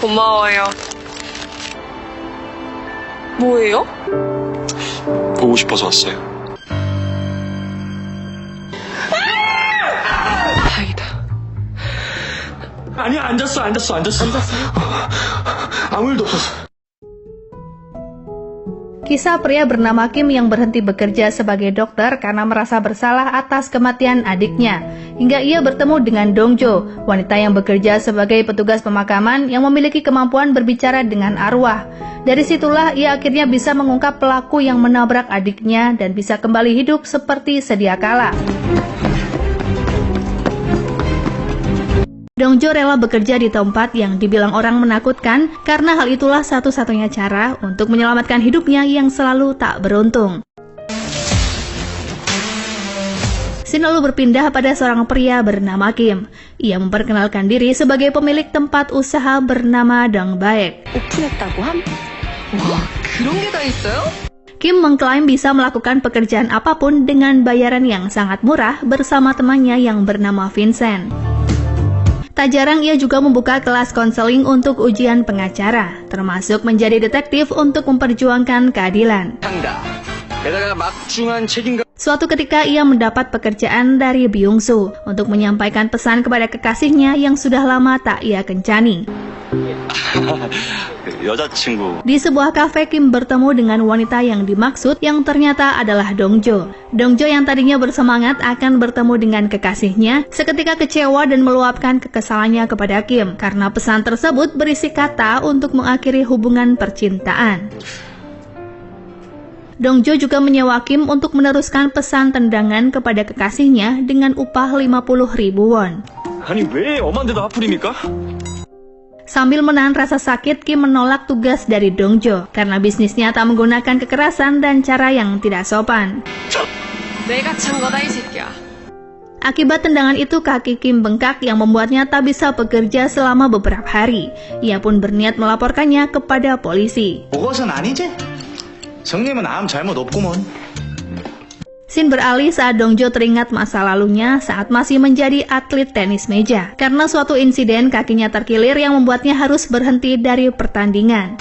고마워요. 뭐예요? 보고 싶어서 왔어요. 다행이다. 아니야, 앉았어요. 아무 일도 없었어. Kisah pria bernama Kim yang berhenti bekerja sebagai dokter karena merasa bersalah atas kematian adiknya. Hingga ia bertemu dengan Dongjo, wanita yang bekerja sebagai petugas pemakaman yang memiliki kemampuan berbicara dengan arwah. Dari situlah ia akhirnya bisa mengungkap pelaku yang menabrak adiknya dan bisa kembali hidup seperti sedia kala. Dongjo rela bekerja di tempat yang dibilang orang menakutkan karena hal itulah satu-satunya cara untuk menyelamatkan hidupnya yang selalu tak beruntung. Scene lalu berpindah pada seorang pria bernama Kim. Ia memperkenalkan diri sebagai pemilik tempat usaha bernama Dongbaek. 오픈했다고 함? 와, 그런 게 다 있어요? Kim mengklaim bisa melakukan pekerjaan apapun dengan bayaran yang sangat murah bersama temannya yang bernama Vincent. Tak jarang ia juga membuka kelas konseling untuk ujian pengacara, termasuk menjadi detektif untuk memperjuangkan keadilan. Suatu ketika ia mendapat pekerjaan dari Byung-soo untuk menyampaikan pesan kepada kekasihnya yang sudah lama tak ia kencani. Di sebuah kafe, Kim bertemu dengan wanita yang dimaksud yang ternyata adalah Dongjo. Dongjo yang tadinya bersemangat akan bertemu dengan kekasihnya, seketika kecewa dan meluapkan kekesalannya kepada Kim karena pesan tersebut berisi kata untuk mengakhiri hubungan percintaan. Dongjo juga menyewa Kim untuk meneruskan pesan tendangan kepada kekasihnya dengan upah 50.000 won. 아니, 왜 엄한 데도 하필입니까? Sambil menahan rasa sakit, Kim menolak tugas dari Dongjo karena bisnisnya tak menggunakan kekerasan dan cara yang tidak sopan. 내가 찬 거다 이 새끼야. Akibat tendangan itu, kaki Kim bengkak yang membuatnya tak bisa bekerja selama beberapa hari. Ia pun berniat melaporkannya kepada polisi. 그것은 아니지? 성님은 아무 잘못 없구먼. Scene beralih saat Dongjo teringat masa lalunya saat masih menjadi atlet tenis meja. Karena suatu insiden, kakinya terkilir yang membuatnya harus berhenti dari pertandingan.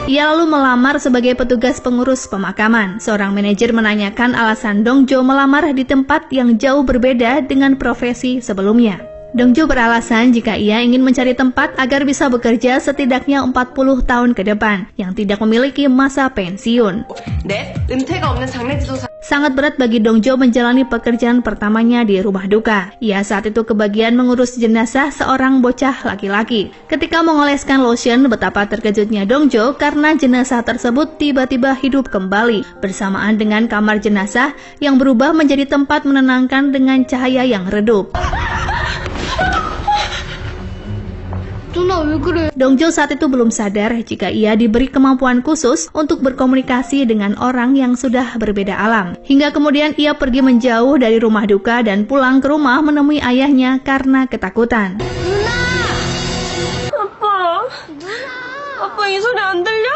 Ia lalu melamar sebagai petugas pengurus pemakaman. Seorang manajer menanyakan alasan Dongjo melamar di tempat yang jauh berbeda dengan profesi sebelumnya. Dongjo beralasan jika ia ingin mencari tempat agar bisa bekerja setidaknya 40 tahun ke depan yang tidak memiliki masa pensiun. 넷, 은퇴가 없는 장례지도사. Sangat berat bagi Dongjo menjalani pekerjaan pertamanya di rumah duka. Ia saat itu kebagian mengurus jenazah seorang bocah laki-laki. Ketika mengoleskan lotion, betapa terkejutnya Dongjo karena jenazah tersebut tiba-tiba hidup kembali bersamaan dengan kamar jenazah yang berubah menjadi tempat menenangkan dengan cahaya yang redup. Dongjo saat itu belum sadar jika ia diberi kemampuan khusus untuk berkomunikasi dengan orang yang sudah berbeda alam. Hingga kemudian ia pergi menjauh dari rumah duka dan pulang ke rumah menemui ayahnya karena ketakutan. 아빠 이 소리 안 들려?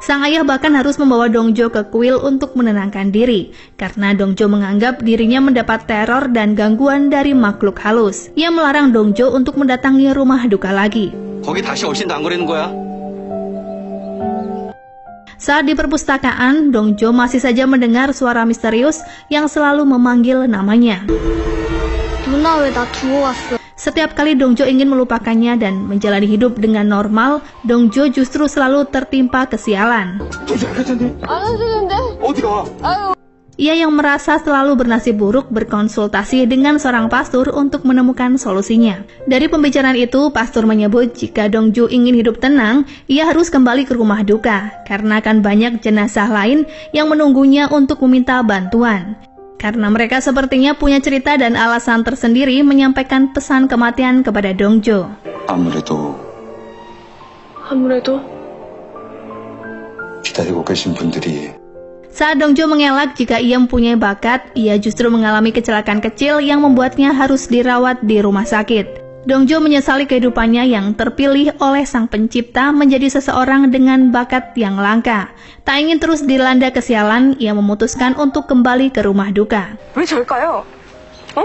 Sang ayah bahkan harus membawa Dongjo ke kuil untuk menenangkan diri, karena Dongjo menganggap dirinya mendapat teror dan gangguan dari makhluk halus. Ia melarang Dongjo untuk mendatangi rumah duka lagi. 거기 다시 얼씬도 안 거리는 거야? Saat di perpustakaan, Dongjo masih saja mendengar suara misterius yang selalu memanggil namanya. Setiap kali Dongjo ingin melupakannya dan menjalani hidup dengan normal, Dongjo justru selalu tertimpa kesialan. Ia yang merasa selalu bernasib buruk berkonsultasi dengan seorang pastor untuk menemukan solusinya. Dari pembicaraan itu, pastor menyebut jika Dongjo ingin hidup tenang, ia harus kembali ke rumah duka, karena akan banyak jenazah lain yang menunggunya untuk meminta bantuan. Karena mereka sepertinya punya cerita dan alasan tersendiri menyampaikan pesan kematian kepada Dongjo. 아무래도 기다리고 계신 분들이 Saat Dongjo mengelak jika ia mempunyai bakat, ia justru mengalami kecelakaan kecil yang membuatnya harus dirawat di rumah sakit. Dongjo menyesali kehidupannya yang terpilih oleh Sang Pencipta menjadi seseorang dengan bakat yang langka. Tak ingin terus dilanda kesialan, ia memutuskan untuk kembali ke rumah duka. 왜 절까요? 어?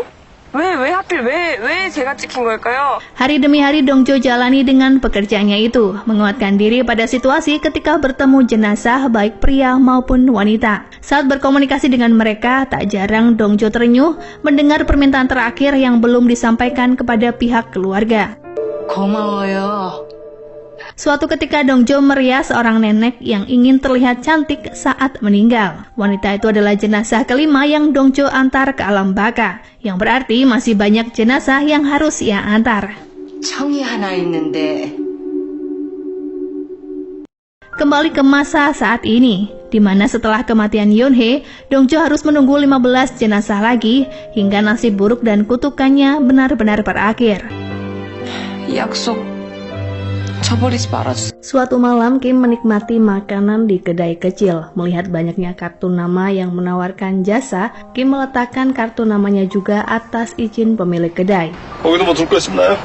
왜 하필 왜 제가 찍힌 걸까요? Hari demi hari Dongjo jalani dengan pekerjaannya itu, menguatkan diri pada situasi ketika bertemu jenazah baik pria maupun wanita. Saat berkomunikasi dengan mereka, tak jarang Dongjo terenyuh mendengar permintaan terakhir yang belum disampaikan kepada pihak keluarga. 고마워요. Suatu ketika Dongjo merias seorang nenek yang ingin terlihat cantik saat meninggal. Wanita itu adalah jenazah kelima yang Dongjo antar ke alam baka, yang berarti masih banyak jenazah yang harus ia antar. 청이 하나 있는데. Kembali ke masa saat ini, di mana setelah kematian Yonhee, Dongjo harus menunggu 15 jenazah lagi hingga nasib buruk dan kutukannya benar-benar berakhir. 약속 저버리지 말아주세요. Suatu malam, Kim menikmati makanan di kedai kecil. Melihat banyaknya kartu nama yang menawarkan jasa, Kim meletakkan kartu namanya juga atas izin pemilik kedai. 거기도 뭐 둘 거 있나요?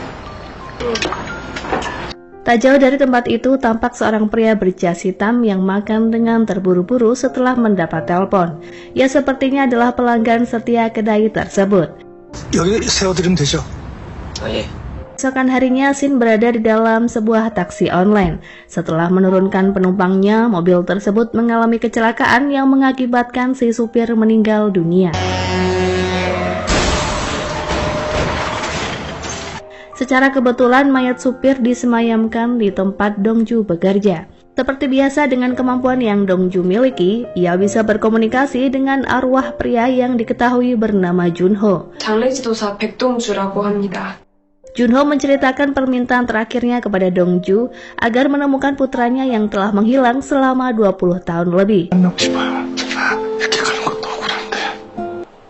Tak jauh dari tempat itu, tampak seorang pria berjas hitam yang makan dengan terburu-buru setelah mendapat telepon. Ia sepertinya adalah pelanggan setia kedai tersebut. 여기 세워드리면 되죠? 예. Esokan harinya, Shin berada di dalam sebuah taksi online. Setelah menurunkan penumpangnya, mobil tersebut mengalami kecelakaan yang mengakibatkan si supir meninggal dunia. Secara kebetulan, mayat supir disemayamkan di tempat Dongju bekerja. Seperti biasa dengan kemampuan yang Dongju miliki, ia bisa berkomunikasi dengan arwah pria yang diketahui bernama Junho. 장례지도사 백동주라고 합니다. Junho menceritakan permintaan terakhirnya kepada Dongju agar menemukan putranya yang telah menghilang selama 20 tahun lebih. 한 명 집어요. 이렇게 가는 것도 억울한데.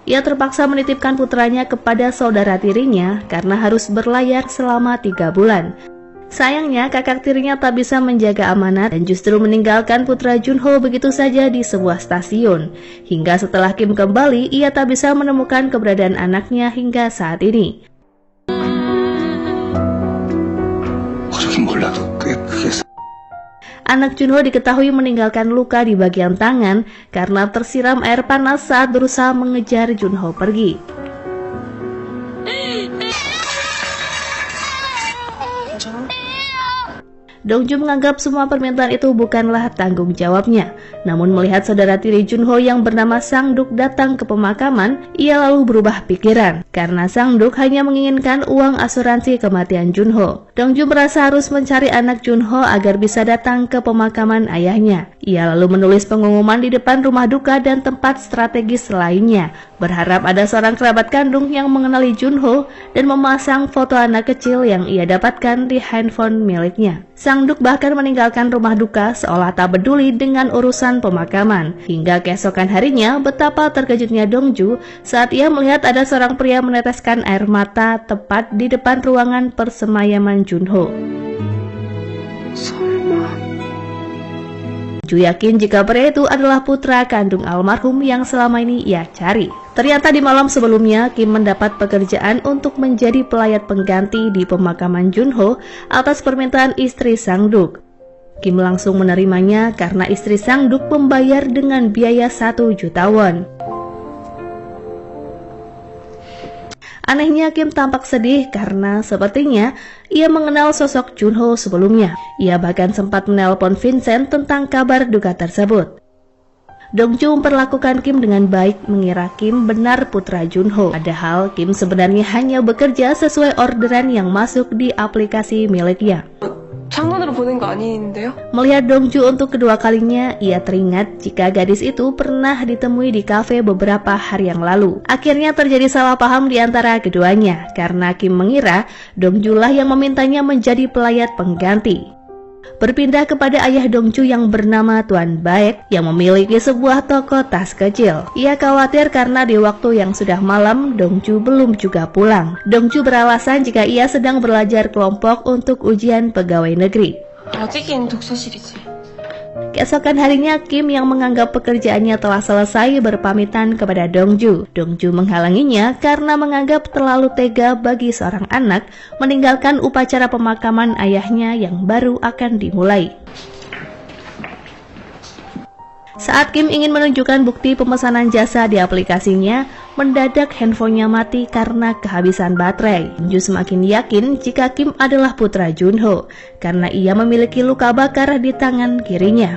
Ia terpaksa menitipkan putranya kepada saudara tirinya karena harus berlayar selama 3 bulan. Sayangnya, kakak tirinya tak bisa menjaga amanat dan justru meninggalkan putra Junho begitu saja di sebuah stasiun. Hingga setelah Kim kembali, ia tak bisa menemukan keberadaan anaknya hingga saat ini. 어저긴 몰라도 그게 Anak Junho diketahui meninggalkan luka di bagian tangan karena tersiram air panas saat berusaha mengejar Junho pergi. Dongju menganggap semua permintaan itu bukanlah tanggung jawabnya. Namun melihat saudara tiri Junho yang bernama Sang-duk datang ke pemakaman, ia lalu berubah pikiran. Karena Sang-duk hanya menginginkan uang asuransi kematian Junho. Dongju merasa harus mencari anak Junho agar bisa datang ke pemakaman ayahnya. Ia lalu menulis pengumuman di depan rumah duka dan tempat strategis lainnya, berharap ada seorang kerabat kandung yang mengenali Junho dan memasang foto anak kecil yang ia dapatkan di handphone miliknya. Sang-duk bahkan meninggalkan rumah duka seolah tak peduli dengan urusan pemakaman. Hingga keesokan harinya, betapa terkejutnya Dongju saat ia melihat ada seorang pria meneteskan air mata tepat di depan ruangan persemayaman Junho. Ju yakin jika pria itu adalah putra kandung almarhum yang selama ini ia cari. Ternyata di malam sebelumnya, Kim mendapat pekerjaan untuk menjadi pelayat pengganti di pemakaman Junho atas permintaan istri Sang-duk. Kim langsung menerimanya karena istri Sang-duk membayar dengan biaya 1 juta won. Anehnya, Kim tampak sedih karena sepertinya ia mengenal sosok Junho sebelumnya. Ia bahkan sempat menelpon Vincent tentang kabar duka tersebut. Dongju memperlakukan Kim dengan baik, mengira Kim benar putra Junho. Padahal Kim sebenarnya hanya bekerja sesuai orderan yang masuk di aplikasi miliknya. 창문으로 보낸 거 아닌데요? Melihat Dongju untuk kedua kalinya, ia teringat jika gadis itu pernah ditemui di kafe beberapa hari yang lalu. Akhirnya terjadi salah paham di antara keduanya, karena Kim mengira Dongju lah yang memintanya menjadi pelayat pengganti. Berpindah kepada ayah Dongju yang bernama Tuan Baek yang memiliki sebuah toko tas kecil. Ia khawatir karena di waktu yang sudah malam, Dongju belum juga pulang. Dongju beralasan jika ia sedang belajar kelompok untuk ujian pegawai negeri. 아직은 독서실이지. Keesokan harinya, Kim yang menganggap pekerjaannya telah selesai berpamitan kepada Dongju. Dongju menghalanginya karena menganggap terlalu tega bagi seorang anak meninggalkan upacara pemakaman ayahnya yang baru akan dimulai. Saat Kim ingin menunjukkan bukti pemesanan jasa di aplikasinya, mendadak handphonenya mati karena kehabisan baterai. Dongju semakin yakin jika Kim adalah putra Junho, karena ia memiliki luka bakar di tangan kirinya.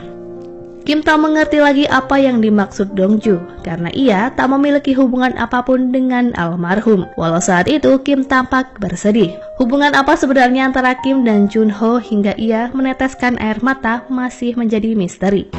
Kim tak mengerti lagi apa yang dimaksud Dongju, karena ia tak memiliki hubungan apapun dengan almarhum. Walau saat itu Kim tampak bersedih. Hubungan apa sebenarnya antara Kim dan Junho hingga ia meneteskan air mata masih menjadi misteri.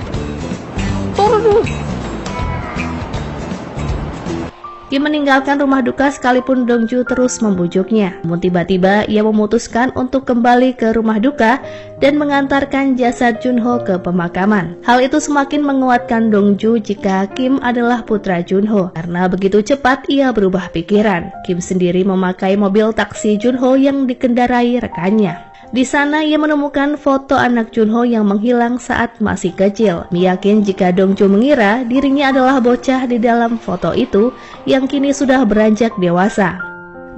Kim meninggalkan rumah duka sekalipun Dongju terus membujuknya. Namun tiba-tiba ia memutuskan untuk kembali ke rumah duka dan mengantarkan jasad Junho ke pemakaman. Hal itu semakin menguatkan Dongju jika Kim adalah putra Junho. Karena begitu cepat ia berubah pikiran. Kim sendiri memakai mobil taksi Junho yang dikendarai rekannya. Di sana ia menemukan foto anak Junho yang menghilang saat masih kecil. Yakin jika Dongju mengira dirinya adalah bocah di dalam foto itu yang kini sudah beranjak dewasa.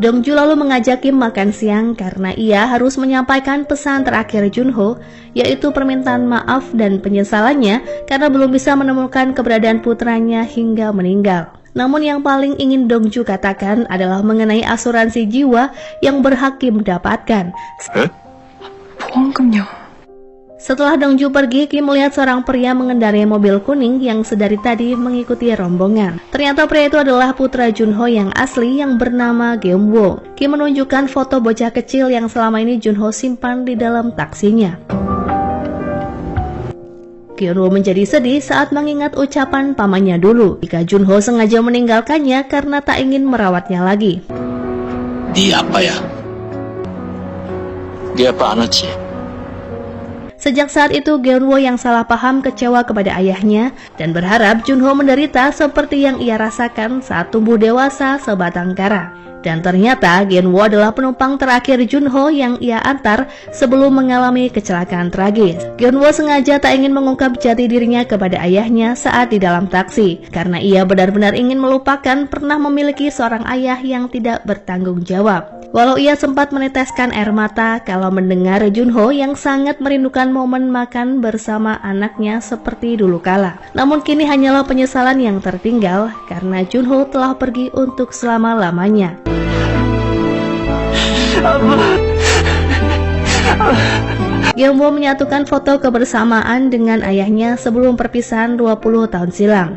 Dongju lalu mengajak Kim makan siang karena ia harus menyampaikan pesan terakhir Junho, yaitu permintaan maaf dan penyesalannya karena belum bisa menemukan keberadaan putranya hingga meninggal. Namun yang paling ingin Dongju katakan adalah mengenai asuransi jiwa yang berhak Kim dapatkan. 보험금요. Setelah Dongju pergi, Kim melihat seorang pria mengendarai mobil kuning yang sedari tadi mengikuti rombongan. Ternyata pria itu adalah putra Junho yang asli yang bernama Geum-woo. Kim menunjukkan foto bocah kecil yang selama ini Junho simpan di dalam taksinya. Geum-woo menjadi sedih saat mengingat ucapan pamannya dulu jika Junho sengaja meninggalkannya karena tak ingin merawatnya lagi. 네 아빠야. 네 아빠 안 왔지? Sejak saat itu, Geum-woo yang salah paham kecewa kepada ayahnya dan berharap Junho menderita seperti yang ia rasakan saat tumbuh dewasa sebatang kara. Dan ternyata Geum-woo adalah penumpang terakhir Junho yang ia antar sebelum mengalami kecelakaan tragis. Geum-woo sengaja tak ingin mengungkap jati dirinya kepada ayahnya saat di dalam taksi, karena ia benar-benar ingin melupakan pernah memiliki seorang ayah yang tidak bertanggung jawab. Walau ia sempat meneteskan air mata kalau mendengar Junho yang sangat merindukan momen makan bersama anaknya seperti dulu kala. Namun kini hanyalah penyesalan yang tertinggal karena Junho telah pergi untuk selama-lamanya. Geum-woo menyatukan foto kebersamaan dengan ayahnya sebelum perpisahan 20 tahun silam.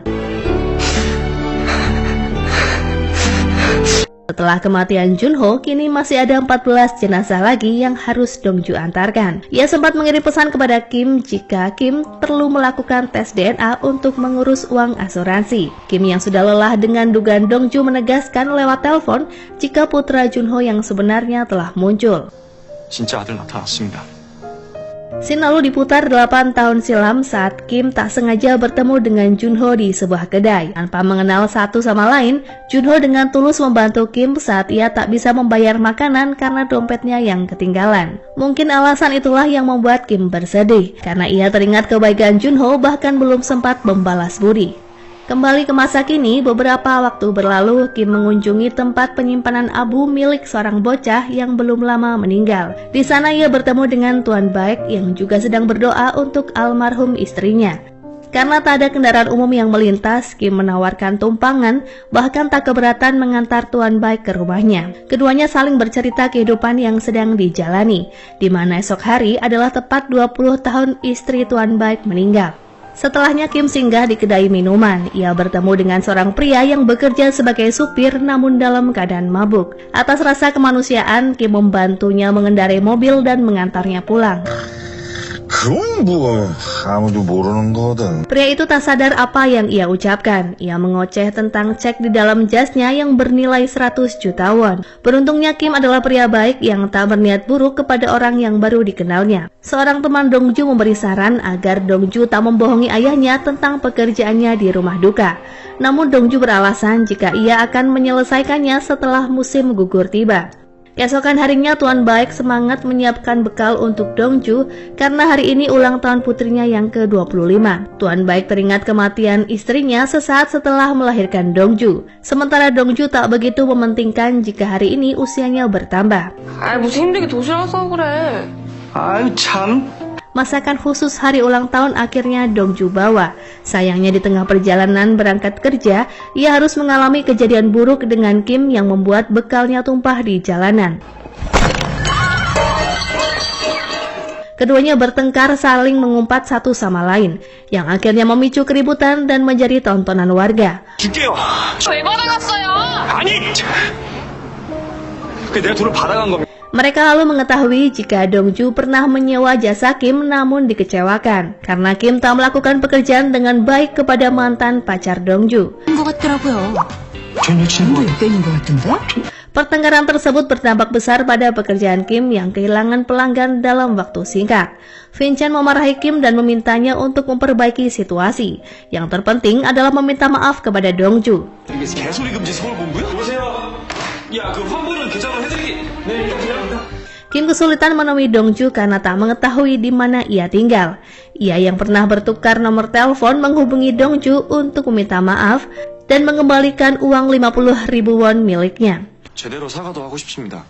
Setelah kematian Junho, kini masih ada 14 jenazah lagi yang harus Dongju antarkan. Ia sempat mengirim pesan kepada Kim jika Kim perlu melakukan tes DNA untuk mengurus uang asuransi. Kim yang sudah lelah dengan dugaan Dongju menegaskan lewat telepon jika putra Junho yang sebenarnya telah muncul. 진짜 아들 나타났습니다. Scene lalu diputar 8 tahun silam saat Kim tak sengaja bertemu dengan Junho di sebuah kedai. Tanpa mengenal satu sama lain, Junho dengan tulus membantu Kim saat ia tak bisa membayar makanan karena dompetnya yang ketinggalan. Mungkin alasan itulah yang membuat Kim bersedih, karena ia teringat kebaikan Junho bahkan belum sempat membalas budi. Kembali ke masa kini, beberapa waktu berlalu, Kim mengunjungi tempat penyimpanan abu milik seorang bocah yang belum lama meninggal. Di sana ia bertemu dengan Tuan Baek yang juga sedang berdoa untuk almarhum istrinya. Karena tak ada kendaraan umum yang melintas, Kim menawarkan tumpangan, bahkan tak keberatan mengantar Tuan Baek ke rumahnya. Keduanya saling bercerita kehidupan yang sedang dijalani, di mana esok hari adalah tepat 20 tahun istri Tuan Baek meninggal. Setelahnya Kim singgah di kedai minuman. Ia bertemu dengan seorang pria yang bekerja sebagai supir namun dalam keadaan mabuk. Atas rasa kemanusiaan, Kim membantunya mengendarai mobil dan mengantarnya pulang. 그건 뭐 아무도 모르는 거거든. Pria itu tak sadar apa yang ia ucapkan. Ia mengoceh tentang cek di dalam jasnya yang bernilai 100 juta won. Beruntungnya Kim adalah pria baik yang tak berniat buruk kepada orang yang baru dikenalnya. Seorang teman Dongju memberi saran agar Dongju tak membohongi ayahnya tentang pekerjaannya di rumah duka. Namun Dongju beralasan jika ia akan menyelesaikannya setelah musim gugur tiba. Keesokan harinya Tuan Baek semangat menyiapkan bekal untuk Dongju karena hari ini ulang tahun putrinya yang ke-25. Tuan Baek teringat kematian istrinya sesaat setelah melahirkan Dongju. Sementara Dongju tak begitu mementingkan jika hari ini usianya bertambah. 무슨 힘들게 도시락 싸고 그래. 아유 참. Masakan khusus hari ulang tahun akhirnya Dongju bawa. Sayangnya di tengah perjalanan berangkat kerja, ia harus mengalami kejadian buruk dengan Kim yang membuat bekalnya tumpah di jalanan. Keduanya bertengkar saling mengumpat satu sama lain, yang akhirnya memicu keributan dan menjadi tontonan warga. 줄게요. 왜 받아갔어요? 아니! 그 내가 돈을 받아간 겁니다. Mereka lalu mengetahui jika Dongju pernah menyewa jasa Kim namun dikecewakan karena Kim tak melakukan pekerjaan dengan baik kepada mantan pacar Dongju. 것 같더라고요. 전 여친구. 옆에 있는 것 같은데? Pertengkaran tersebut berdampak besar pada pekerjaan Kim yang kehilangan pelanggan dalam waktu singkat. Vincent memarahi Kim dan memintanya untuk memperbaiki situasi. Yang terpenting adalah meminta maaf kepada Dongju. 이게 개소리 금지 서울본부요? 여보세요? 야, 그 환불은 계좌로 해드리기. 네, 일단 Kim kesulitan menemui Dongju karena tak mengetahui di mana ia tinggal. Ia yang pernah bertukar nomor telepon menghubungi Dongju untuk meminta maaf dan mengembalikan uang 50.000 won miliknya. 제대로 사과도 하고 싶습니다.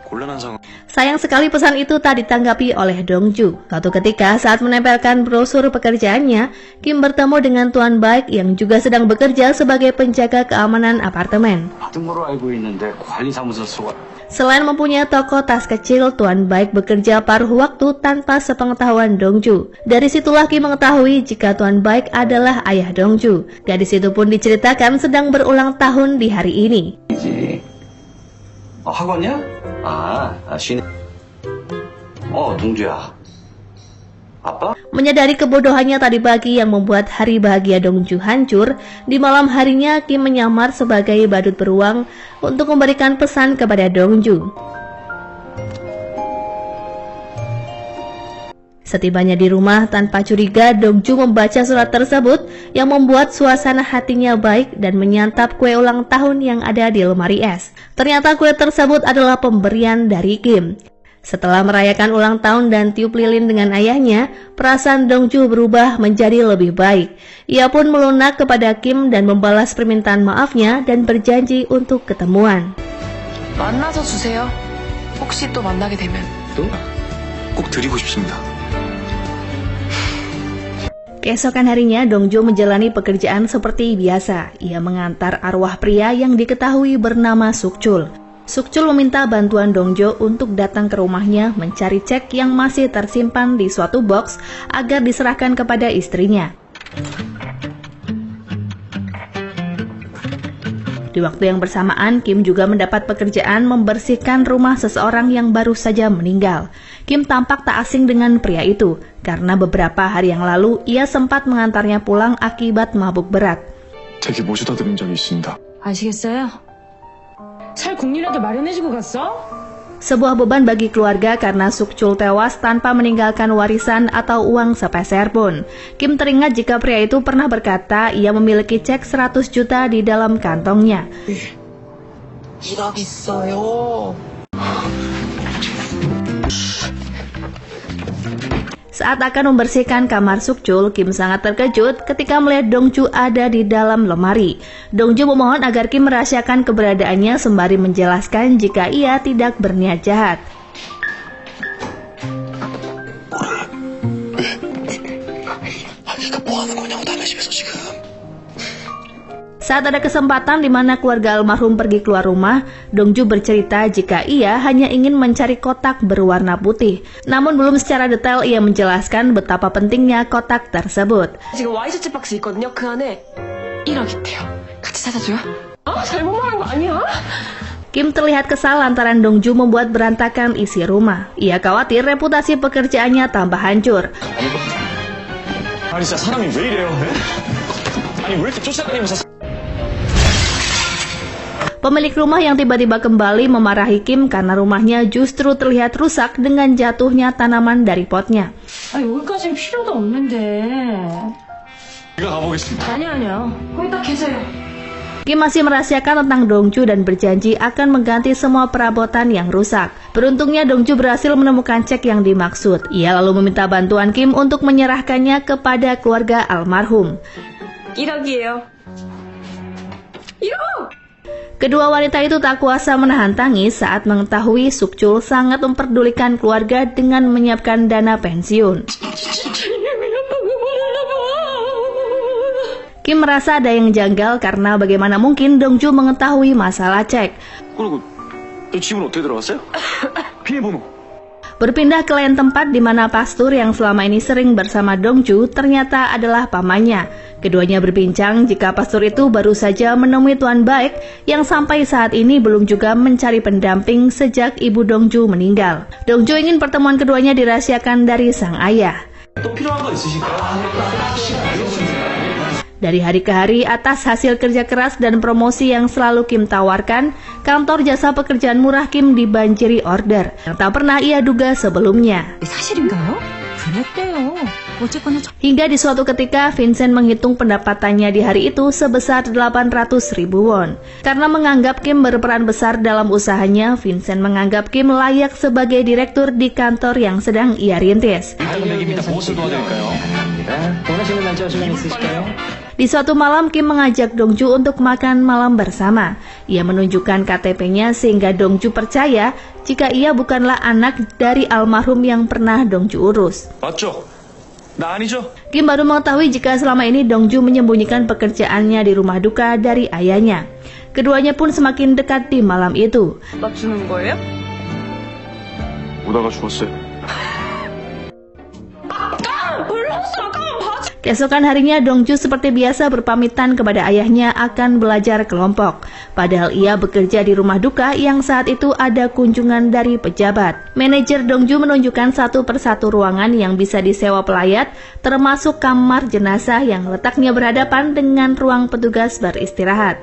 곤란한 상황. Sayang sekali pesan itu tak ditanggapi oleh Dongju. Suatu ketika saat menempelkan brosur pekerjaannya, Kim bertemu dengan Tuan Baik yang juga sedang bekerja sebagai penjaga keamanan apartemen. 받은 거로 알고 있는데 관리사무소 수가 Selain mempunyai toko tas kecil, Tuan Baik bekerja paruh waktu tanpa sepengetahuan Dongju. Dari situlah Kim mengetahui jika Tuan Baik adalah ayah Dongju. Gadis itu pun diceritakan sedang berulang tahun di hari ini. 학원이야? 쉬네. 동주야. 아빠? Menyadari kebodohannya tadi pagi yang membuat hari bahagia Dongju hancur, di malam harinya Kim menyamar sebagai badut beruang untuk memberikan pesan kepada Dongju. Setibanya di rumah tanpa curiga, Dongju membaca surat tersebut yang membuat suasana hatinya baik dan menyantap kue ulang tahun yang ada di lemari es. Ternyata kue tersebut adalah pemberian dari Kim. Setelah merayakan ulang tahun dan tiup lilin dengan ayahnya, perasaan Dongju berubah menjadi lebih baik. Ia pun melunak kepada Kim dan membalas permintaan maafnya dan berjanji untuk ketemuan. 만나서 주세요. 혹시 또 만나게 되면. 또? 꼭 드리고 싶습니다. Keesokan harinya, Dongju menjalani pekerjaan seperti biasa. Ia mengantar arwah pria yang diketahui bernama Sukchul. Sukchul meminta bantuan Dongju untuk datang ke rumahnya mencari cek yang masih tersimpan di suatu box agar diserahkan kepada istrinya. Di waktu yang bersamaan, Kim juga mendapat pekerjaan membersihkan rumah seseorang yang baru saja meninggal. Kim tampak tak asing dengan pria itu, karena beberapa hari yang lalu ia sempat mengantarnya pulang akibat mabuk berat. 되게 모셔다 드린 적이 있습니다. 아시겠어요? 살 국리라도 마련해주고 갔어? Sebuah beban bagi keluarga karena Sukchul tewas tanpa meninggalkan warisan atau uang sepeser pun. Kim teringat jika pria itu pernah berkata ia memiliki cek 100 juta di dalam kantongnya. 1억 있어요. Saat akan membersihkan kamar Sukchul, Kim sangat terkejut ketika melihat Dongju ada di dalam lemari. Dongju memohon agar Kim merahasiakan keberadaannya sembari menjelaskan jika ia tidak berniat jahat. 그러니까 뭐 하는 거냐고 남의 집에서 지금. Saat ada kesempatan di mana keluarga almarhum pergi keluar rumah, Dongju bercerita jika ia hanya ingin mencari kotak berwarna putih. Namun belum secara detail ia menjelaskan betapa pentingnya kotak tersebut. 지금 와이셔츠 박스 있거든요. 그 안에 1억 있대요. 같이 찾아줘요? 잘못 말한 거 아니야? Kim terlihat kesal lantaran Dongju membuat berantakan isi rumah. Ia khawatir reputasi pekerjaannya tambah hancur. 아니 진짜 사람이 왜 이래요? 네? 아니 왜 이렇게 쫓아다니면서 Pemilik rumah yang tiba-tiba kembali memarahi Kim karena rumahnya justru terlihat rusak dengan jatuhnya tanaman dari potnya. 아 여기까지는 필요도 없는데. 제가 가보겠습니다. 아니야. 거기 딱 계세요. Kim masih merahasiakan tentang Dongju dan berjanji akan mengganti semua perabotan yang rusak. Beruntungnya Dongju berhasil menemukan cek yang dimaksud. Ia lalu meminta bantuan Kim untuk menyerahkannya kepada keluarga almarhum. 1억이에요. 1억! Kedua wanita itu tak kuasa menahan tangis saat mengetahui Sukchul sangat memperdulikan keluarga dengan menyiapkan dana pensiun. Kim merasa ada yang janggal karena bagaimana mungkin Dongju mengetahui masalah cek. 그리고 또 집은 어떻게 들어갔어요? 비밀번호. Berpindah ke lain tempat di mana pastur yang selama ini sering bersama Dongju ternyata adalah pamannya. Keduanya berbincang jika pastur itu baru saja menemui Tuan Baek yang sampai saat ini belum juga mencari pendamping sejak ibu Dongju meninggal. Dongju ingin pertemuan keduanya dirahasiakan dari sang ayah. 또 필요한 거 있으실까요? Dari hari ke hari, atas hasil kerja keras dan promosi yang selalu Kim tawarkan, kantor jasa pekerjaan murah Kim dibanjiri order yang tak pernah ia duga sebelumnya. 사실인가요? 그랬대요. 어쨌거나 Hingga di suatu ketika, Vincent menghitung pendapatannya di hari itu sebesar 800.000 won. Karena menganggap Kim berperan besar dalam usahanya, Vincent menganggap Kim layak sebagai direktur di kantor yang sedang ia rintis. 무엇을 도와드릴까요? 원하시는 날짜 시간 있으실까요? Di suatu malam, Kim mengajak Dongju untuk 마kan malam bersama. Ia menunjukkan KTP-nya sehingga Dongju percaya jika ia bukanlah anak dari almarhum yang pernah Dongju urus. 맞죠? 나 아니죠? Kim baru mengetahui jika selama ini Dongju menyembunyikan pekerjaannya di rumah duka dari ayahnya. Keduanya pun semakin dekat di malam itu. 맞추는 거예요? 오다가 죽었어요. Keesokan harinya, Dongju seperti biasa berpamitan kepada ayahnya akan belajar kelompok. Padahal ia bekerja di rumah duka yang saat itu ada kunjungan dari pejabat. Manajer Dongju menunjukkan satu persatu ruangan yang bisa disewa pelayat, termasuk kamar jenazah yang letaknya berhadapan dengan ruang petugas beristirahat.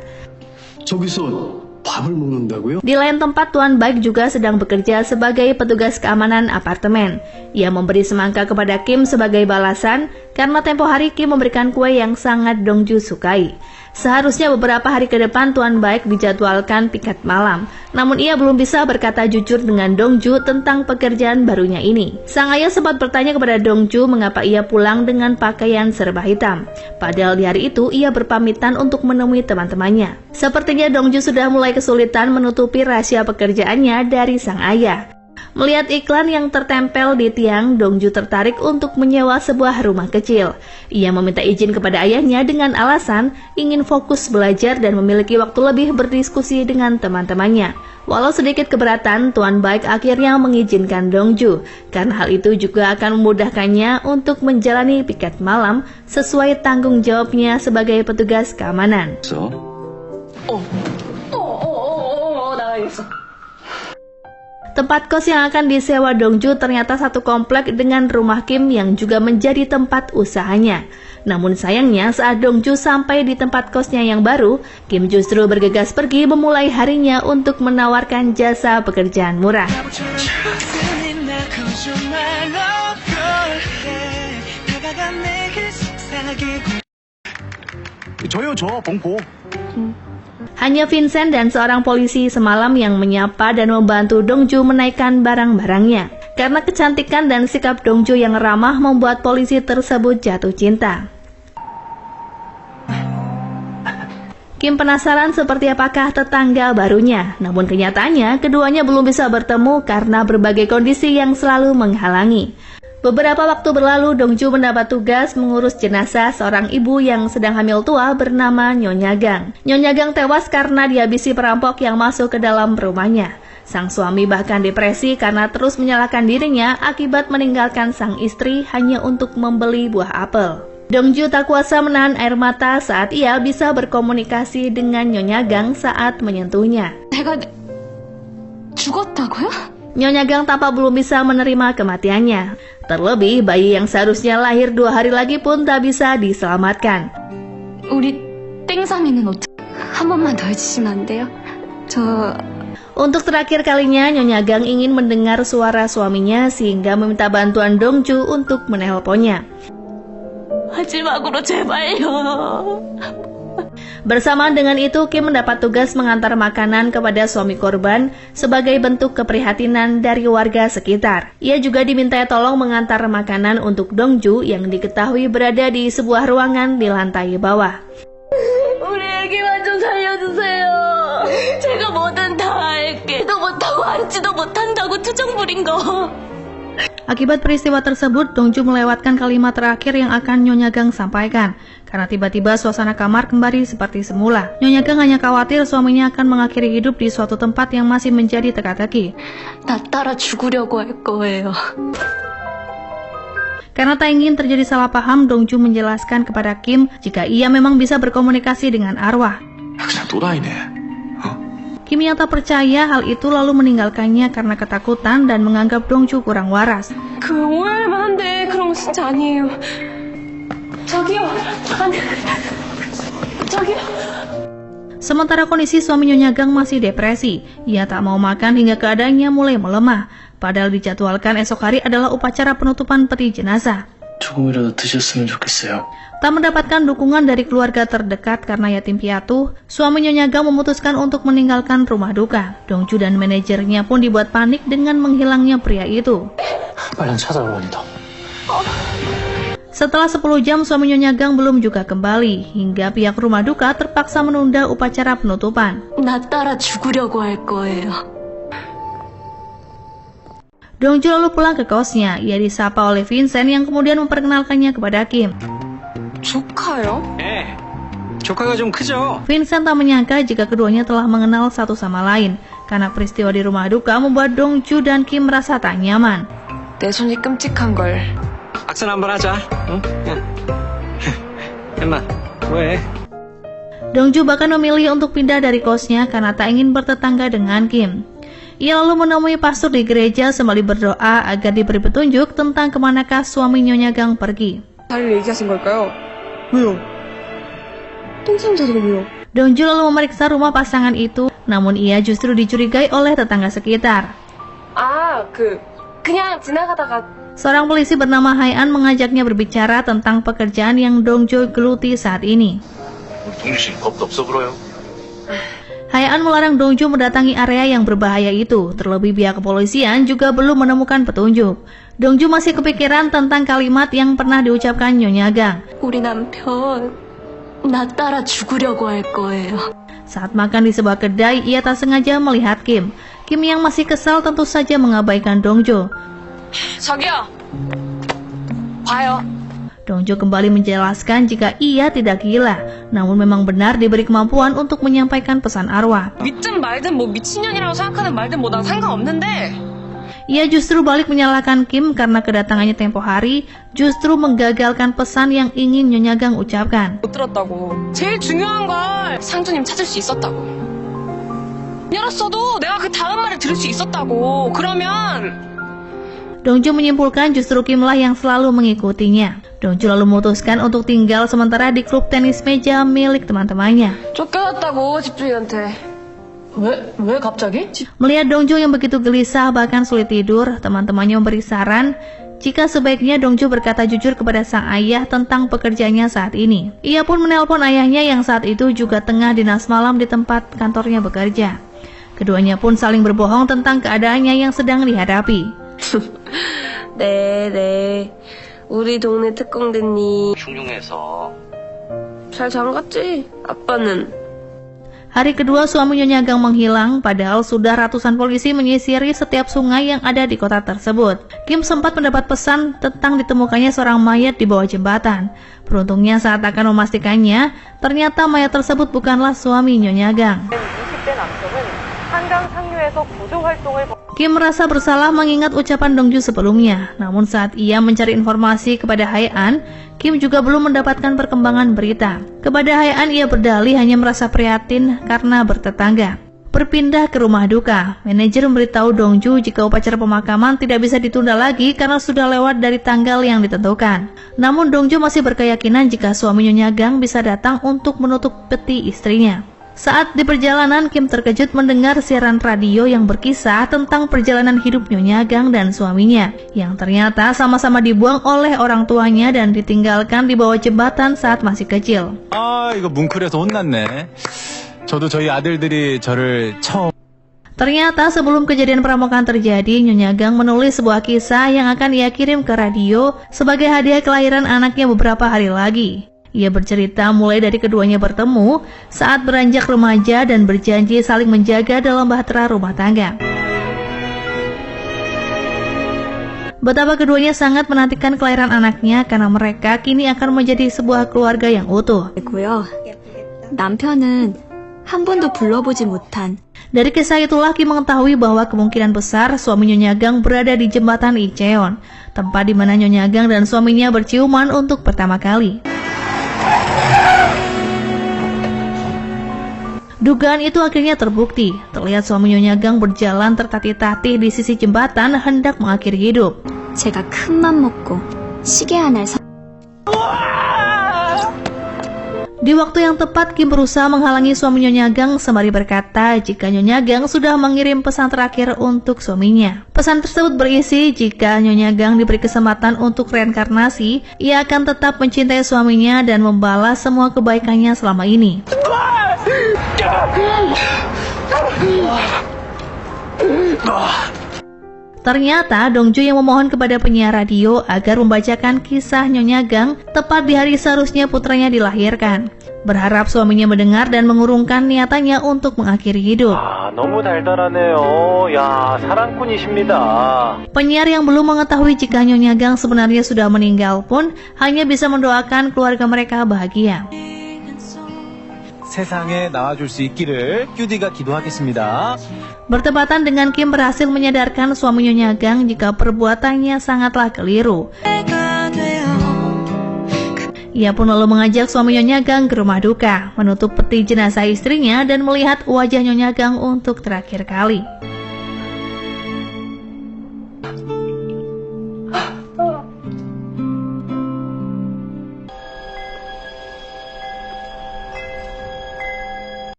저기서 밥을 먹는다고요? Di lain tempat, Tuan Baek juga sedang bekerja sebagai petugas keamanan apartemen. Ia memberi semangka kepada Kim sebagai balasan karena tempo hari Kim memberikan kue yang sangat Dongju sukai. Seharusnya beberapa hari ke depan Tuan Baek dijadwalkan piket malam, namun ia belum bisa berkata jujur dengan Dongju tentang pekerjaan barunya ini. Sang ayah sempat bertanya kepada Dongju mengapa ia pulang dengan pakaian serba hitam, padahal di hari itu ia berpamitan untuk menemui teman-temannya. Sepertinya Dongju sudah mulai kesulitan menutupi rahasia pekerjaannya dari sang ayah. Melihat iklan yang tertempel di tiang, Dongju tertarik untuk menyewa sebuah rumah kecil. Ia meminta izin kepada ayahnya dengan alasan ingin fokus belajar dan memiliki waktu lebih berdiskusi dengan teman-temannya. Walau sedikit keberatan, Tuan Baek akhirnya mengizinkan Dongju, karena hal itu juga akan memudahkannya untuk menjalani piket malam sesuai tanggung jawabnya sebagai petugas keamanan. 나 알겠어. Tempat kos yang akan disewa Dongju ternyata satu komplek dengan rumah Kim yang juga menjadi tempat usahanya. Namun sayangnya saat Dongju sampai di tempat kosnya yang baru, Kim justru bergegas pergi memulai harinya untuk menawarkan jasa pekerjaan murah. 저요, 봉포. Hanya Vincent dan seorang polisi semalam yang menyapa dan membantu Dongju menaikkan barang-barangnya. Karena kecantikan dan sikap Dongju yang ramah membuat polisi tersebut jatuh cinta. Kim penasaran seperti apakah tetangga barunya, namun kenyataannya keduanya belum bisa bertemu karena berbagai kondisi yang selalu menghalangi. Beberapa waktu berlalu, Dongju mendapat tugas mengurus jenazah seorang ibu yang sedang hamil tua bernama Nyonya Gang. Nyonya Gang tewas karena dihabisi perampok yang masuk ke dalam rumahnya. Sang suami bahkan depresi karena terus menyalahkan dirinya akibat meninggalkan sang istri hanya untuk membeli buah apel. Dongju tak kuasa menahan air mata saat ia bisa berkomunikasi dengan Nyonya Gang saat menyentuhnya. 내가 죽었다고요? Nyonya Gang tampak belum bisa menerima kematiannya. Terlebih, bayi yang seharusnya lahir 2 hari lagi pun tak bisa diselamatkan. 우리 땡삼이는 한 번만 더 해주시면 안 돼요? Untuk terakhir kalinya, Nyonya Gang ingin mendengar suara suaminya sehingga meminta bantuan Dongju untuk menelponnya. 마지막으로 제발요. Bersamaan dengan itu, Kim mendapat tugas mengantar makanan kepada suami korban sebagai bentuk keprihatinan dari warga sekitar. Ia juga diminta tolong mengantar makanan untuk Dongju yang diketahui berada di sebuah ruangan di lantai bawah. 우리 애기만 좀 살려주세요. 알지도 못한다고 투정 부린 거. Akibat peristiwa tersebut, Dongju melewatkan kalimat terakhir yang akan Nyonya Gang sampaikan. Karena tiba-tiba suasana kamar kembali seperti semula. Nyonya Gang hanya khawatir suaminya akan mengakhiri hidup di suatu tempat yang masih menjadi teka-teki. 나 따라 죽으려고 할 거예요. Karena tak ingin terjadi salah paham, Dongju menjelaskan kepada Kim jika ia memang bisa berkomunikasi dengan arwah. 그냥 또라이네. Kim yang tak percaya hal itu lalu meninggalkannya karena ketakutan dan menganggap Dongju kurang waras. 그 오해할 만한데 그런 거 진짜 아니에요. 저기요. 아니. 저기요. Sementara kondisi suami Nyonya Gang masih depresi, ia tak mau makan hingga keadaannya mulai melemah. Padahal dijadwalkan esok hari adalah upacara penutupan peti jenazah. 조금이라도 드셨으면 좋겠어요. Tak mendapatkan dukungan dari keluarga terdekat karena yatim piatu, suami Nyonya Gang memutuskan untuk meninggalkan rumah duka. Dongju dan manajernya pun dibuat panik dengan menghilangnya pria itu. 빨리 찾아오랍니다. Setelah 10 jam, suami Nyonya Gang belum juga kembali, hingga pihak rumah duka terpaksa menunda upacara penutupan. 나 따라 죽으려고 할 거예요. Dongju lalu pulang ke kosnya. Ia disapa oleh Vincent yang kemudian memperkenalkannya kepada Kim. 조카요? 예. 조카가 좀 크죠? Vincent tak menyangka jika keduanya telah mengenal satu sama lain, karena peristiwa di rumah duka membuat Dongju dan Kim merasa tak nyaman. 내 손이 끔찍한 걸. 악선 한번 하자. 응? 엠마, 왜? Dongju bahkan memilih untuk pindah dari kosnya karena tak ingin bertetangga dengan Kim. Ia lalu menemui pastor di gereja sembari berdoa agar diberi petunjuk tentang kemanakah suami Nyonya Gang pergi. 다리를 얘기하신 걸까요? 왜요? 똥싸움 자리가 왜요? Dongju lalu memeriksa rumah pasangan itu, namun ia justru dicurigai oleh tetangga sekitar. 그냥 지나가다가 Seorang polisi bernama Hae-an mengajaknya berbicara tentang pekerjaan yang Dongju geluti saat ini. 동주씨 겁도 없어 불어요. Hae-an melarang Dongju mendatangi area yang berbahaya itu. Terlebih pihak kepolisian juga belum menemukan petunjuk. Dongju masih kepikiran tentang kalimat yang pernah diucapkan Nyonya Gang. 우리 남편 나 따라 죽으려고 할 거예요. Saat makan di sebuah kedai, ia tak sengaja melihat Kim. Kim yang masih kesal tentu saja mengabaikan Dongju. 저기요. 봐요. Dongju kembali menjelaskan jika ia tidak gila, namun memang benar diberi kemampuan untuk menyampaikan pesan arwah. 믿든 말든 뭐 미친년이라고 생각하든 말든 뭐 난 상관없는데. Ia justru balik menyalahkan Kim karena kedatangannya tempo hari justru menggagalkan pesan yang ingin Nyonya Gang ucapkan. 못 들었다고. 제일 중요한 걸 상주님 찾을 수 있었다고. 열었어도 내가 그 다음 말을 들을 수 있었다고. 그러면 Dongju menyimpulkan justru Kimlah yang selalu mengikutinya. Dongju lalu memutuskan untuk tinggal sementara di klub tenis meja milik teman-temannya. 쫓겨났다고 집주인한테. 왜 갑자기? Melihat Dongju yang begitu gelisah bahkan sulit tidur, teman-temannya memberi saran jika sebaiknya Dongju berkata jujur kepada sang ayah tentang pekerjaannya saat ini. Ia pun menelpon ayahnya yang saat itu juga tengah dinas malam di tempat kantornya bekerja. Keduanya pun saling berbohong tentang keadaannya yang sedang dihadapi. 네. 우리 동네 특공대님 흉흉해서. 잘 잠갔지? 아빠는. Hari kedua suami Nyonya Gang menghilang, padahal sudah ratusan polisi menyisiri setiap sungai yang ada di kota tersebut. Kim sempat mendapat pesan tentang ditemukannya seorang mayat di bawah jembatan. Beruntungnya saat akan memastikannya, ternyata mayat tersebut bukanlah suami Nyonya Gang. Kim merasa bersalah mengingat ucapan Dongju sebelumnya. Namun saat ia mencari informasi kepada Hae-an, Kim juga belum mendapatkan perkembangan berita. Kepada Hae-an ia berdalih hanya merasa prihatin karena bertetangga. Berpindah ke rumah duka, manajer memberitahu Dongju jika upacara pemakaman tidak bisa ditunda lagi karena sudah lewat dari tanggal yang ditentukan. Namun Dongju masih berkeyakinan jika suami Nyonya Gang bisa datang untuk menutup peti istrinya. Saat di perjalanan, Kim terkejut mendengar siaran radio yang berkisah tentang perjalanan hidup Nyonya Gang dan suaminya, yang ternyata sama-sama dibuang oleh orang tuanya dan ditinggalkan di bawah jembatan saat masih kecil. 이거 뭉클해서 혼났네. 저도 저희 아들들이 저를 처음 Ternyata sebelum kejadian perampokan terjadi, Nyonya Gang menulis sebuah kisah yang akan ia kirim ke radio sebagai hadiah kelahiran anaknya beberapa hari lagi. Ia bercerita mulai dari keduanya bertemu saat beranjak remaja dan berjanji saling menjaga dalam bahtera rumah tangga. betapa keduanya sangat menantikan kelahiran anaknya karena mereka kini akan menjadi sebuah keluarga yang utuh. 고요. 남편은 한 번도 불러보지 못한 Dari kisah itulah Kim mengetahui bahwa kemungkinan besar suami Nyonya Gang berada di jembatan Icheon, tempat di mana Nyonya Gang dan suaminya berciuman untuk pertama kali. Dugaan itu akhirnya terbukti. Terlihat suami Nyonya Gang berjalan tertatih-tatih di sisi jembatan hendak mengakhiri hidup. 제가 큰맘 먹고 시계 하나를 사 Di waktu yang tepat, Kim berusaha menghalangi suami Nyonya Gang sembari berkata jika Nyonya Gang sudah mengirim pesan terakhir untuk suaminya. Pesan tersebut berisi jika Nyonya Gang diberi kesempatan untuk reinkarnasi, ia akan tetap mencintai suaminya dan membalas semua kebaikannya selama ini. Ternyata Dongju yang memohon kepada penyiar radio agar membacakan kisah Nyonya Gang tepat di hari seharusnya putranya dilahirkan, berharap suaminya mendengar dan mengurungkan niatannya untuk mengakhiri hidup. 너무 달달하네요. 야, 사랑꾼이십니다. Penyiar yang belum mengetahui jika Nyonya Gang sebenarnya sudah meninggal pun hanya bisa mendoakan keluarga mereka bahagia. 세상에 나와줄 수 있기를 큐디가 기도하겠습니다. Bertepatan dengan Kim berhasil menyadarkan suami Nyonya Gang jika perbuatannya sangatlah keliru. Ia pun lalu mengajak suami Nyonya Gang ke rumah duka, menutup peti jenazah istrinya dan melihat wajah Nyonya Gang untuk terakhir kali.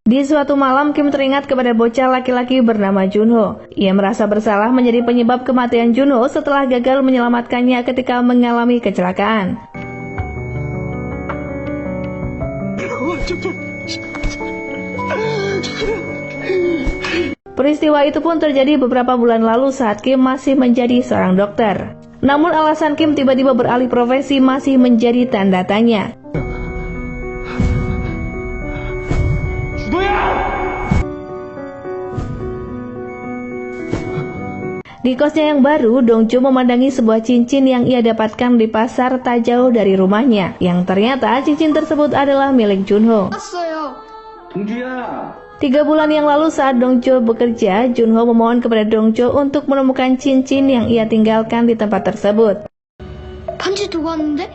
Di suatu malam, Kim teringat kepada bocah laki-laki bernama Junho. Ia merasa bersalah menjadi penyebab kematian Junho setelah gagal menyelamatkannya ketika mengalami kecelakaan. Peristiwa itu pun terjadi beberapa bulan lalu saat Kim masih menjadi seorang dokter. Namun alasan Kim tiba-tiba beralih profesi masih menjadi tanda tanya. Di kosnya yang baru, Dongju memandangi sebuah cincin yang ia dapatkan di pasar tak jauh dari rumahnya. Yang ternyata cincin tersebut adalah milik Junho. 3 bulan yang lalu saat Dongju bekerja, Junho memohon kepada Dongju untuk menemukan cincin yang ia tinggalkan di tempat tersebut. 반지 두고 왔는데?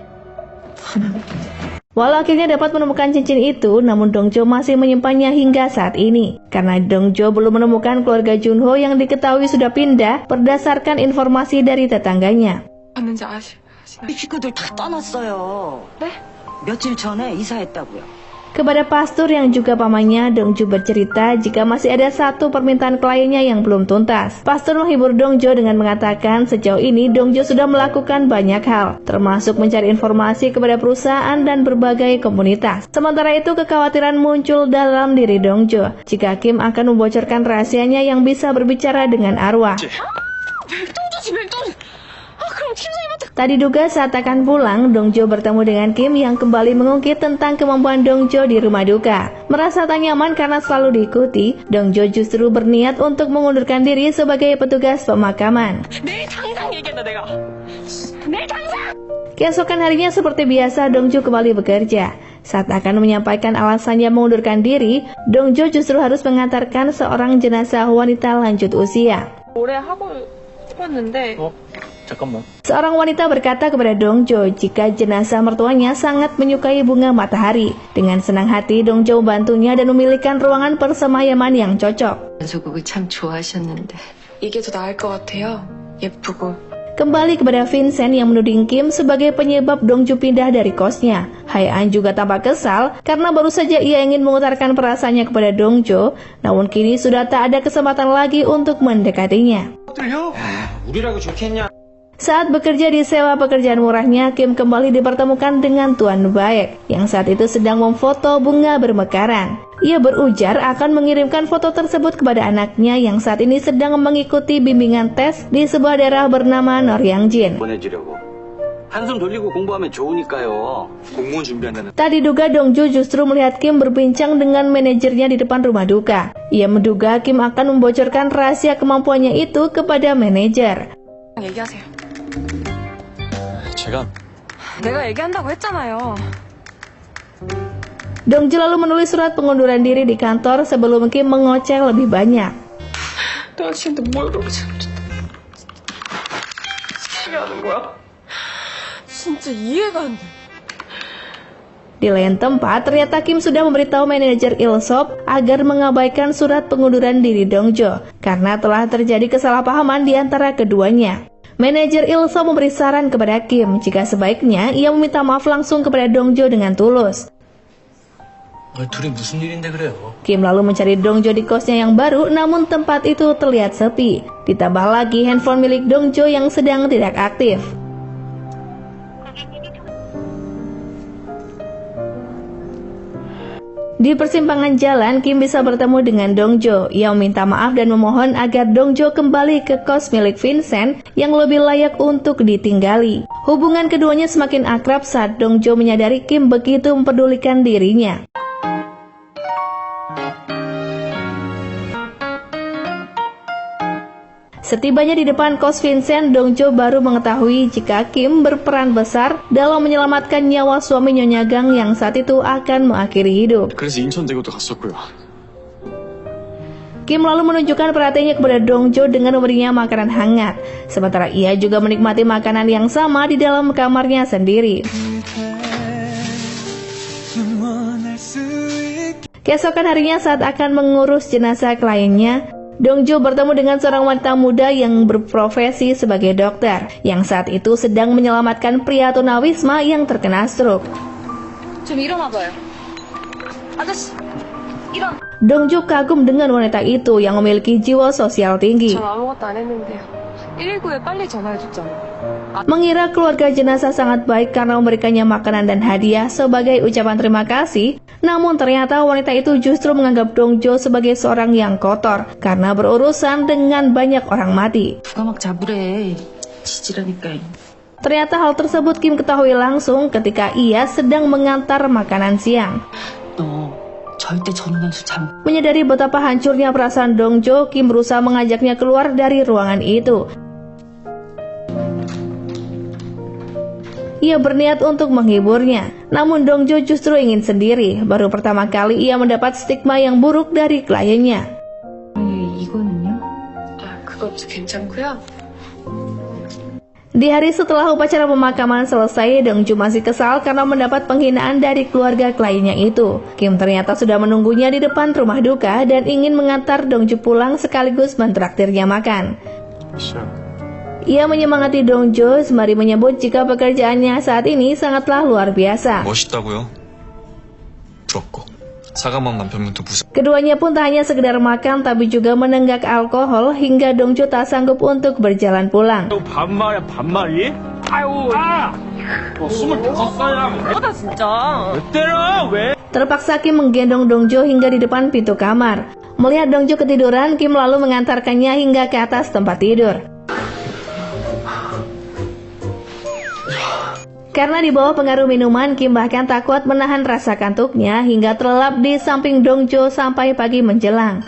Walau akhirnya dapat menemukan cincin itu, namun Dongjo masih menyimpannya hingga saat ini. Karena Dongjo belum menemukan keluarga Junho yang diketahui sudah pindah berdasarkan informasi dari tetangganya. 봤는지 아시나요? 식구들 다 떠났어요. 네? 며칠 전에 이사했다고요. Kepada pastor yang juga pamannya, Dongju bercerita jika masih ada satu permintaan kliennya yang belum tuntas. Pastor menghibur Dongju dengan mengatakan sejauh ini Dongju sudah melakukan banyak hal, termasuk mencari informasi kepada perusahaan dan berbagai komunitas. Sementara itu kekhawatiran muncul dalam diri Dongju jika Kim akan membocorkan rahasianya yang bisa berbicara dengan arwah. Tak diduga saat akan pulang, Dongjo bertemu dengan Kim yang kembali mengungkit tentang kemampuan Dongjo di rumah duka. Merasa tak nyaman karena selalu diikuti, Dongjo justru berniat untuk mengundurkan diri sebagai petugas pemakaman. Keesokan harinya seperti biasa, Dongjo kembali bekerja. Saat akan menyampaikan alasannya mengundurkan diri, Dongjo justru harus mengantarkan seorang jenazah wanita lanjut usia. Seorang wanita berkata kepada Dongjo jika jenazah mertuanya sangat menyukai bunga matahari. Dengan senang hati, Dongjo membantunya dan memilihkan ruangan persemayaman yang cocok. 연소국을 참 좋아하셨는데 이게 더 나을 것 같아요. 예쁘고. Kembali kepada Vincent yang menuding Kim sebagai penyebab Dongju pindah dari kosnya. Hae-an juga tampak kesal karena baru saja ia ingin mengutarakan perasaannya kepada Dongjo, namun kini sudah tak ada kesempatan lagi untuk mendekatinya. 우리라고 좋겠냐? Saat bekerja di sewa pekerjaan murahnya, Kim kembali dipertemukan dengan Tuan Baek yang saat itu sedang memfoto bunga bermekaran. Ia berujar akan mengirimkan foto tersebut kepada anaknya yang saat ini sedang mengikuti bimbingan tes di sebuah daerah bernama Noryangjin. 보내주려고. 한숨 돌리고 공부하면 좋으니까요. 공무원 준비한다는. Tak diduga Dongju justru melihat Kim berbincang dengan manajernya di depan rumah duka. Ia menduga Kim akan membocorkan rahasia kemampuannya itu kepada manajer. 얘기하세요. 제가 내가 얘기한다고 했잖아요. Dongjo lalu menulis surat pengunduran diri di kantor sebelum Kim mengoceh lebih banyak. 내가 지한테 뭘 그렇게 잘못했다. 어떻게 하는 거야? 진짜 이해가 안 돼. Di lain tempat, ternyata Kim sudah memberitahu manajer Ilsop agar mengabaikan surat pengunduran diri Dongjo karena telah terjadi kesalahpahaman di antara keduanya. Manajer Ilsop memberi saran kepada Kim jika sebaiknya ia meminta maaf langsung kepada Dongjo dengan tulus. 둘이 무슨 일인데 그래요? Kim lalu mencari Dongjo di kosnya yang baru, namun tempat itu terlihat sepi. Ditambah lagi handphone milik Dongjo yang sedang tidak aktif. Di persimpangan jalan, Kim bisa bertemu dengan Dongjo. Ia meminta maaf dan memohon agar Dongjo kembali ke kos milik Vincent yang lebih layak untuk ditinggali. Hubungan keduanya semakin akrab saat Dongjo menyadari Kim begitu mempedulikan dirinya. Setibanya di depan kos Vincent, Dongjo baru mengetahui jika Kim berperan besar dalam menyelamatkan nyawa suami Nyonya Gang yang saat itu akan mengakhiri hidup. 그래서 인천대교도 갔었고요. Kim lalu menunjukkan perhatiannya kepada Dongjo dengan memberinya makanan hangat. Sementara ia juga menikmati makanan yang sama di dalam kamarnya sendiri. Keesokan harinya saat akan mengurus jenazah kliennya, Dongjo bertemu dengan seorang wanita muda yang berprofesi sebagai dokter, yang saat itu sedang menyelamatkan pria tunawisma yang terkena stroke. 좀 일어나봐요. 아저씨, 일어나. Dongjo kagum dengan wanita itu yang memiliki jiwa sosial tinggi. 전 아무것도 안 했는데요. 119에 빨리 전화해줬잖아요. Mengira keluarga jenazah sangat baik karena memberikannya makanan dan hadiah sebagai ucapan terima kasih, namun ternyata wanita itu justru menganggap Dongjo sebagai seorang yang kotor karena berurusan dengan banyak orang mati. 누가 막 잡으래. 지지라니까. Ternyata hal tersebut Kim ketahui langsung ketika ia sedang mengantar makanan siang. 너 절대 전원한수 잠. Menyadari betapa hancurnya perasaan Dongjo, Kim berusaha mengajaknya keluar dari ruangan itu. Ia berniat untuk menghiburnya, namun Dongjo justru ingin sendiri. Baru pertama kali ia mendapat stigma yang buruk dari kliennya. 이거는요? 그것도 괜찮고요. Di hari setelah upacara pemakaman selesai, Dongjo masih kesal karena mendapat penghinaan dari keluarga kliennya itu. Kim ternyata sudah menunggunya di depan rumah duka dan ingin mengantar Dongjo pulang sekaligus mentraktirnya makan. Ia menyemangati Dongjo sembari menyebut jika pekerjaannya saat ini sangatlah luar biasa. 멋있다고요? 부럽고 사과만 남편분도 무사. Keduanya pun tak hanya sekedar makan tapi juga menenggak alkohol hingga Dongjo tak sanggup untuk berjalan pulang. 반말이야 반말이? 아유 아! 25살이랑 나 진짜. 왜 때려 왜? Terpaksa Kim menggendong Dongjo hingga di depan pintu kamar. Melihat Dongjo ketiduran, Kim lalu mengantarkannya hingga ke atas tempat tidur. Karena di bawah pengaruh minuman, Kim bahkan tak kuat menahan rasa kantuknya hingga terlelap di samping Dongjo sampai pagi menjelang.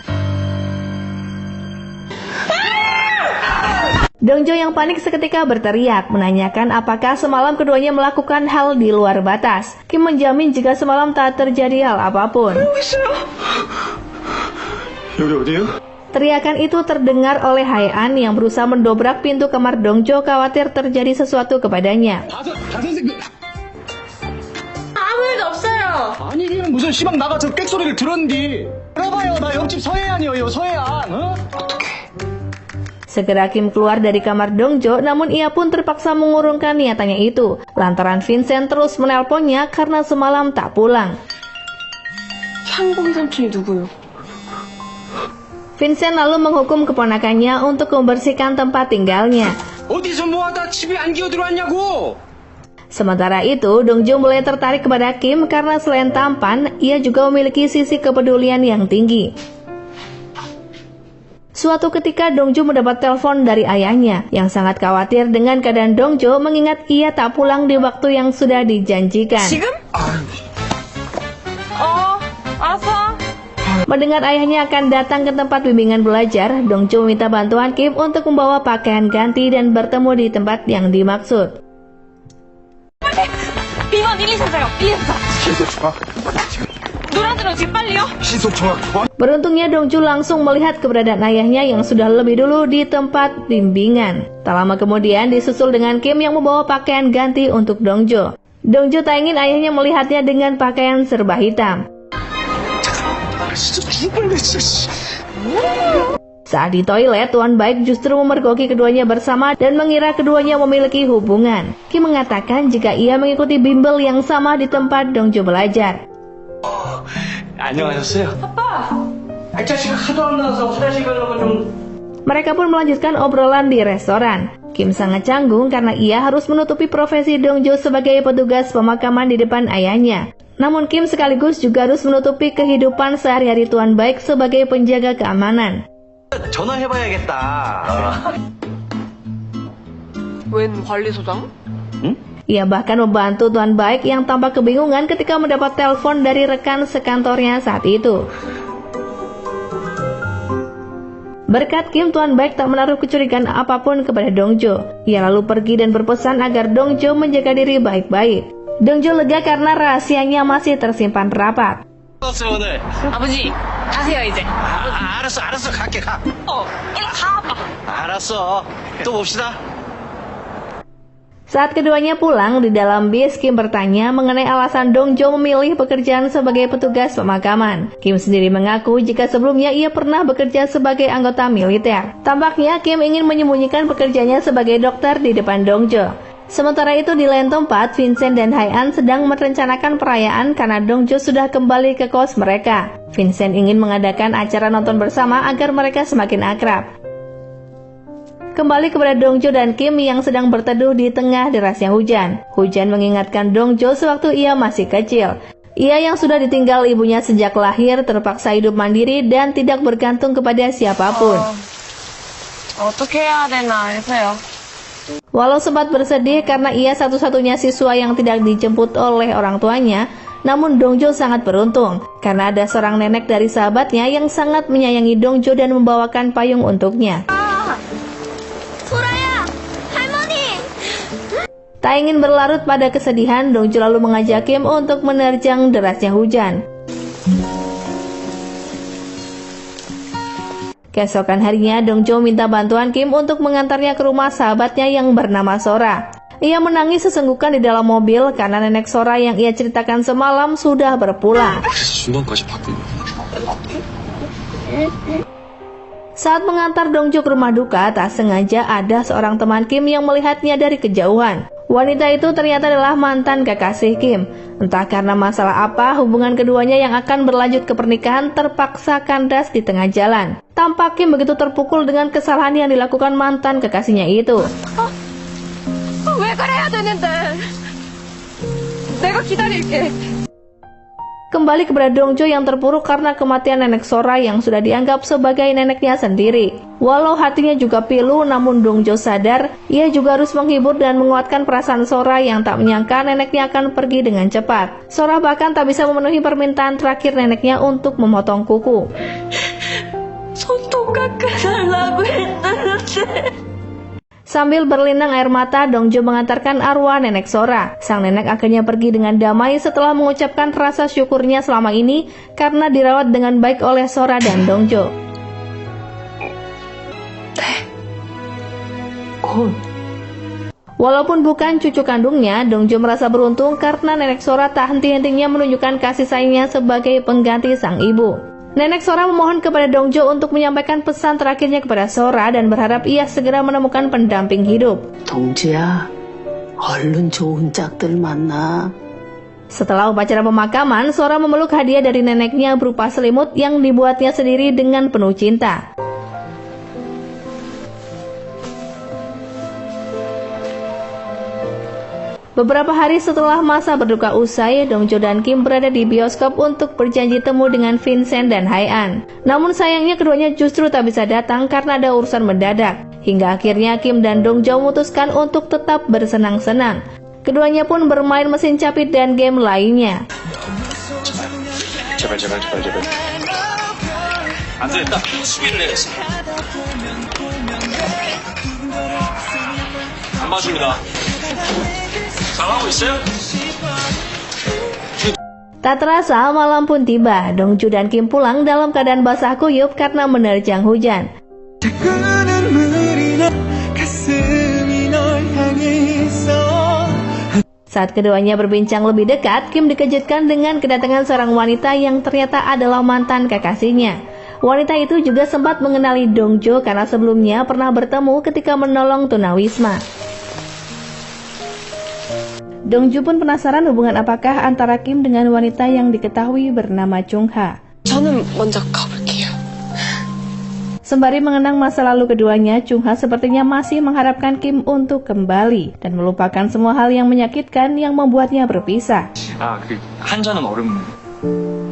Dongjo yang panik seketika berteriak, menanyakan apakah semalam keduanya melakukan hal di luar batas. Kim menjamin jika semalam tak terjadi hal apapun. 여기 어디예요? Teriakan itu terdengar oleh Hae-an yang berusaha mendobrak pintu kamar Dongjo khawatir terjadi sesuatu kepadanya. 아무 일도 없어요. 아니 이게 무슨 시방 나가 저 꽥소리를 들었는데. 들어봐요 나 옆집 서해안이에요 서해안. 어? Segera Kim keluar dari kamar Dongjo, namun ia pun terpaksa mengurungkan niatannya itu, lantaran Vincent terus menelponnya karena semalam tak pulang. 향복이 삼촌이 누구요? Vincent lalu menghukum keponakannya untuk membersihkan tempat tinggalnya. 어디서 뭐하다 집에 안 기어 들어왔냐고. Sementara itu, Dongjo mulai tertarik kepada Kim karena selain tampan, ia juga memiliki sisi kepedulian yang tinggi. Suatu ketika Dongjo mendapat telepon dari ayahnya yang sangat khawatir dengan keadaan Dongjo mengingat ia tak pulang di waktu yang sudah dijanjikan. 지금? 알았어. Mendengar ayahnya akan datang ke tempat bimbingan belajar, Dongjo meminta bantuan Kim untuk membawa pakaian ganti dan bertemu di tempat yang dimaksud. 비번 124요. 124. 노란색으로 집 빨리요. Beruntungnya Dongju langsung melihat keberadaan ayahnya yang sudah lebih dulu di tempat bimbingan. Tak lama kemudian disusul dengan Kim yang membawa pakaian ganti untuk Dongjo. Dongju tak ingin ayahnya melihatnya dengan pakaian serba hitam. Saat di toilet, Tuan Baik justru memergoki keduanya bersama dan mengira keduanya memiliki hubungan. Kim mengatakan jika ia mengikuti bimbel yang sama di tempat Dongjo belajar. 안녕하셨어요? 액자씨가 하도 안 나와서 화장실 가려고 좀... Mereka pun melanjutkan obrolan di restoran. Kim sangat canggung karena ia harus menutupi profesi Dongjo sebagai petugas pemakaman di depan ayahnya. Namun Kim sekaligus juga harus menutupi kehidupan sehari-hari Tuan Baik sebagai penjaga keamanan. 전화해봐야겠다. 웬 관리소장? Ia bahkan membantu Tuan Baik yang tampak kebingungan ketika mendapat telepon dari rekan sekantornya saat itu. Berkat Kim, Tuan Baik tak menaruh kecurigaan apapun kepada Dongjo. Ia lalu pergi dan berpesan agar Dongjo menjaga diri baik-baik. Dongjo lega karena rahasianya masih tersimpan rapat. 아버지, 가세요 이제. 알았어, 갈게, 가. 일로 가, 아빠. 알았어, 또 봅시다. Saat keduanya pulang, di dalam bis Kim bertanya mengenai alasan Dongjo memilih pekerjaan sebagai petugas pemakaman. Kim sendiri mengaku jika sebelumnya ia pernah bekerja sebagai anggota militer. Tampaknya Kim ingin menyembunyikan pekerjaannya sebagai dokter di depan Dongjo. Sementara itu di lain tempat, Vincent dan Haian sedang merencanakan perayaan karena Dongjo sudah kembali ke kos mereka. Vincent ingin mengadakan acara nonton bersama agar mereka semakin akrab. Kembali kepada Dongjo dan Kim yang sedang berteduh di tengah derasnya hujan. Hujan mengingatkan Dongjo sewaktu ia masih kecil. Ia yang sudah ditinggal ibunya sejak lahir terpaksa hidup mandiri dan tidak bergantung kepada siapapun. 어떻게 해야 되나 해서요. Walau sempat bersedih karena ia satu-satunya siswa yang tidak dijemput oleh orang tuanya, namun Dongjo sangat beruntung karena ada seorang nenek dari sahabatnya yang sangat menyayangi Dongjo dan membawakan payung untuknya. Tak ingin berlarut pada kesedihan, Dongjo lalu mengajak Kim untuk menerjang derasnya hujan. Keesokan harinya, Dongjo minta bantuan Kim untuk mengantarnya ke rumah sahabatnya yang bernama Sora. Ia menangis sesenggukan di dalam mobil karena nenek Sora yang ia ceritakan semalam sudah berpulang. Saat mengantar Dongjo ke rumah duka, tak sengaja ada seorang teman Kim yang melihatnya dari kejauhan. Wanita itu ternyata adalah mantan kekasih Kim. Entah karena masalah apa, hubungan keduanya yang akan berlanjut ke pernikahan terpaksa kandas di tengah jalan. Tampak Kim begitu terpukul dengan kesalahan yang dilakukan mantan kekasihnya itu. 왜 그래야 되는데? 내가 기다릴게. Kembali kepada Dongjo yang terpuruk karena kematian nenek Sora yang sudah dianggap sebagai neneknya sendiri. Walau hatinya juga pilu, namun Dongjo sadar ia juga harus menghibur dan menguatkan perasaan Sora yang tak menyangka neneknya akan pergi dengan cepat. Sora bahkan tak bisa memenuhi permintaan terakhir neneknya untuk memotong kuku. 손톱 깎아달라고 했는데. Sambil berlinang air mata, Dongjo mengantarkan arwah nenek Sora. Sang nenek akhirnya pergi dengan damai setelah mengucapkan rasa syukurnya selama ini karena dirawat dengan baik oleh Sora dan Dongjo. Walaupun bukan cucu kandungnya, Dongjo merasa beruntung karena nenek Sora tak henti-hentinya menunjukkan kasih sayangnya sebagai pengganti sang ibu. Nenek Sora memohon kepada Dongjo untuk menyampaikan pesan terakhirnya kepada Sora dan berharap ia segera menemukan pendamping hidup. 동주야, 얼른 좋은 짝들 만나. Setelah upacara pemakaman, Sora memeluk hadiah dari neneknya berupa selimut yang dibuatnya sendiri dengan penuh cinta. Beberapa hari setelah masa berduka usai, Dongjo dan Kim berada di bioskop untuk berjanji temu dengan Vincent dan Haian. Namun sayangnya keduanya justru tak bisa datang karena ada urusan mendadak. Hingga akhirnya Kim dan Dongjo memutuskan untuk tetap bersenang-senang. Keduanya pun bermain mesin capit dan game lainnya. 제발. 안 되겠다. 수비를 해야지. 안 봐줍니다. 잘하고 있어요? Tak terasa malam pun tiba. Dongju dan Kim pulang dalam keadaan basah kuyup karena menerjang hujan. Saat keduanya berbincang lebih dekat, Kim dikejutkan dengan kedatangan seorang wanita yang ternyata adalah mantan kekasihnya. Wanita itu juga sempat mengenali Dongjo karena sebelumnya pernah bertemu ketika menolong tunawisma. Dongju pun penasaran hubungan apakah antara Kim dengan wanita yang diketahui bernama Chung-ha. 저는 먼저 가볼게요. Sembari mengenang masa lalu keduanya, Chung-ha sepertinya masih mengharapkan Kim untuk kembali dan melupakan semua hal yang menyakitkan yang membuatnya berpisah. 한 잔은 얼음.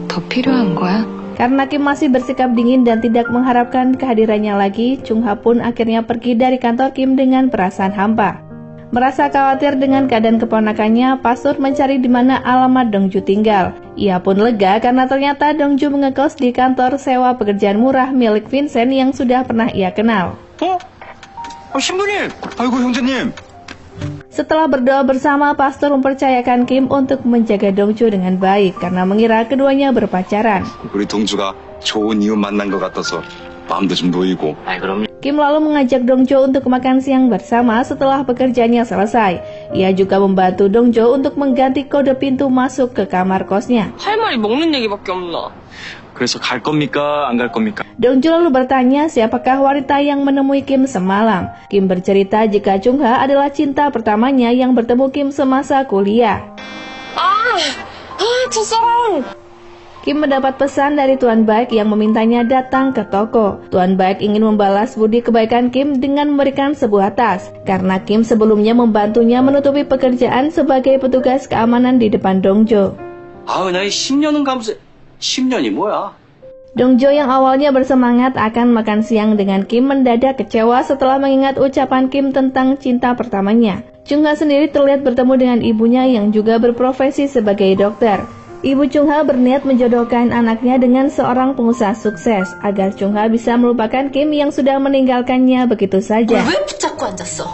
더 필요한 거야? Karena Kim masih bersikap dingin dan tidak mengharapkan kehadirannya lagi, Chung-ha pun akhirnya pergi dari kantor Kim dengan perasaan hampa. Merasa khawatir dengan keadaan keponakannya, Pastur mencari di mana alamat Dongju tinggal. Ia pun lega karena ternyata Dongju mengekos di kantor sewa pekerjaan murah milik Vincent yang sudah pernah ia kenal. 신부님! 아이고, 형제님! Setelah berdoa bersama, Pastur mempercayakan Kim untuk menjaga Dongju dengan baik karena mengira keduanya berpacaran. 우리 동주가 좋은 이웃 만난 것 같아서 마음도 좀 놓이고. Kim lalu mengajak Dongjo untuk makan siang bersama setelah pekerjaannya selesai. Ia juga membantu Dongjo untuk mengganti kode pintu masuk ke kamar kosnya. 할 말이 먹는 얘기밖에 없나? 그래서 갈 겁니까? 안 갈 겁니까? Dongjo lalu bertanya siapakah wanita yang menemui Kim semalam. Kim bercerita jika Chung-ha adalah cinta pertamanya yang bertemu Kim semasa kuliah. 첫사랑! Kim mendapat pesan dari Tuan Baik yang memintanya datang ke toko. Tuan Baik ingin membalas budi kebaikan Kim dengan memberikan sebuah tas, karena Kim sebelumnya membantunya menutupi pekerjaan sebagai petugas keamanan di depan Dongjo. 나이 10년은 감수. 10년이 뭐야? Dongjo yang awalnya bersemangat akan makan siang dengan Kim mendadak kecewa setelah mengingat ucapan Kim tentang cinta pertamanya. Chung-ha sendiri terlihat bertemu dengan ibunya yang juga berprofesi sebagai dokter. Ibu Chung-ha berniat menjodohkan anaknya dengan seorang pengusaha sukses agar Chung-ha bisa melupakan Kim yang sudah meninggalkannya begitu saja. 왜 붙잡고 앉았어?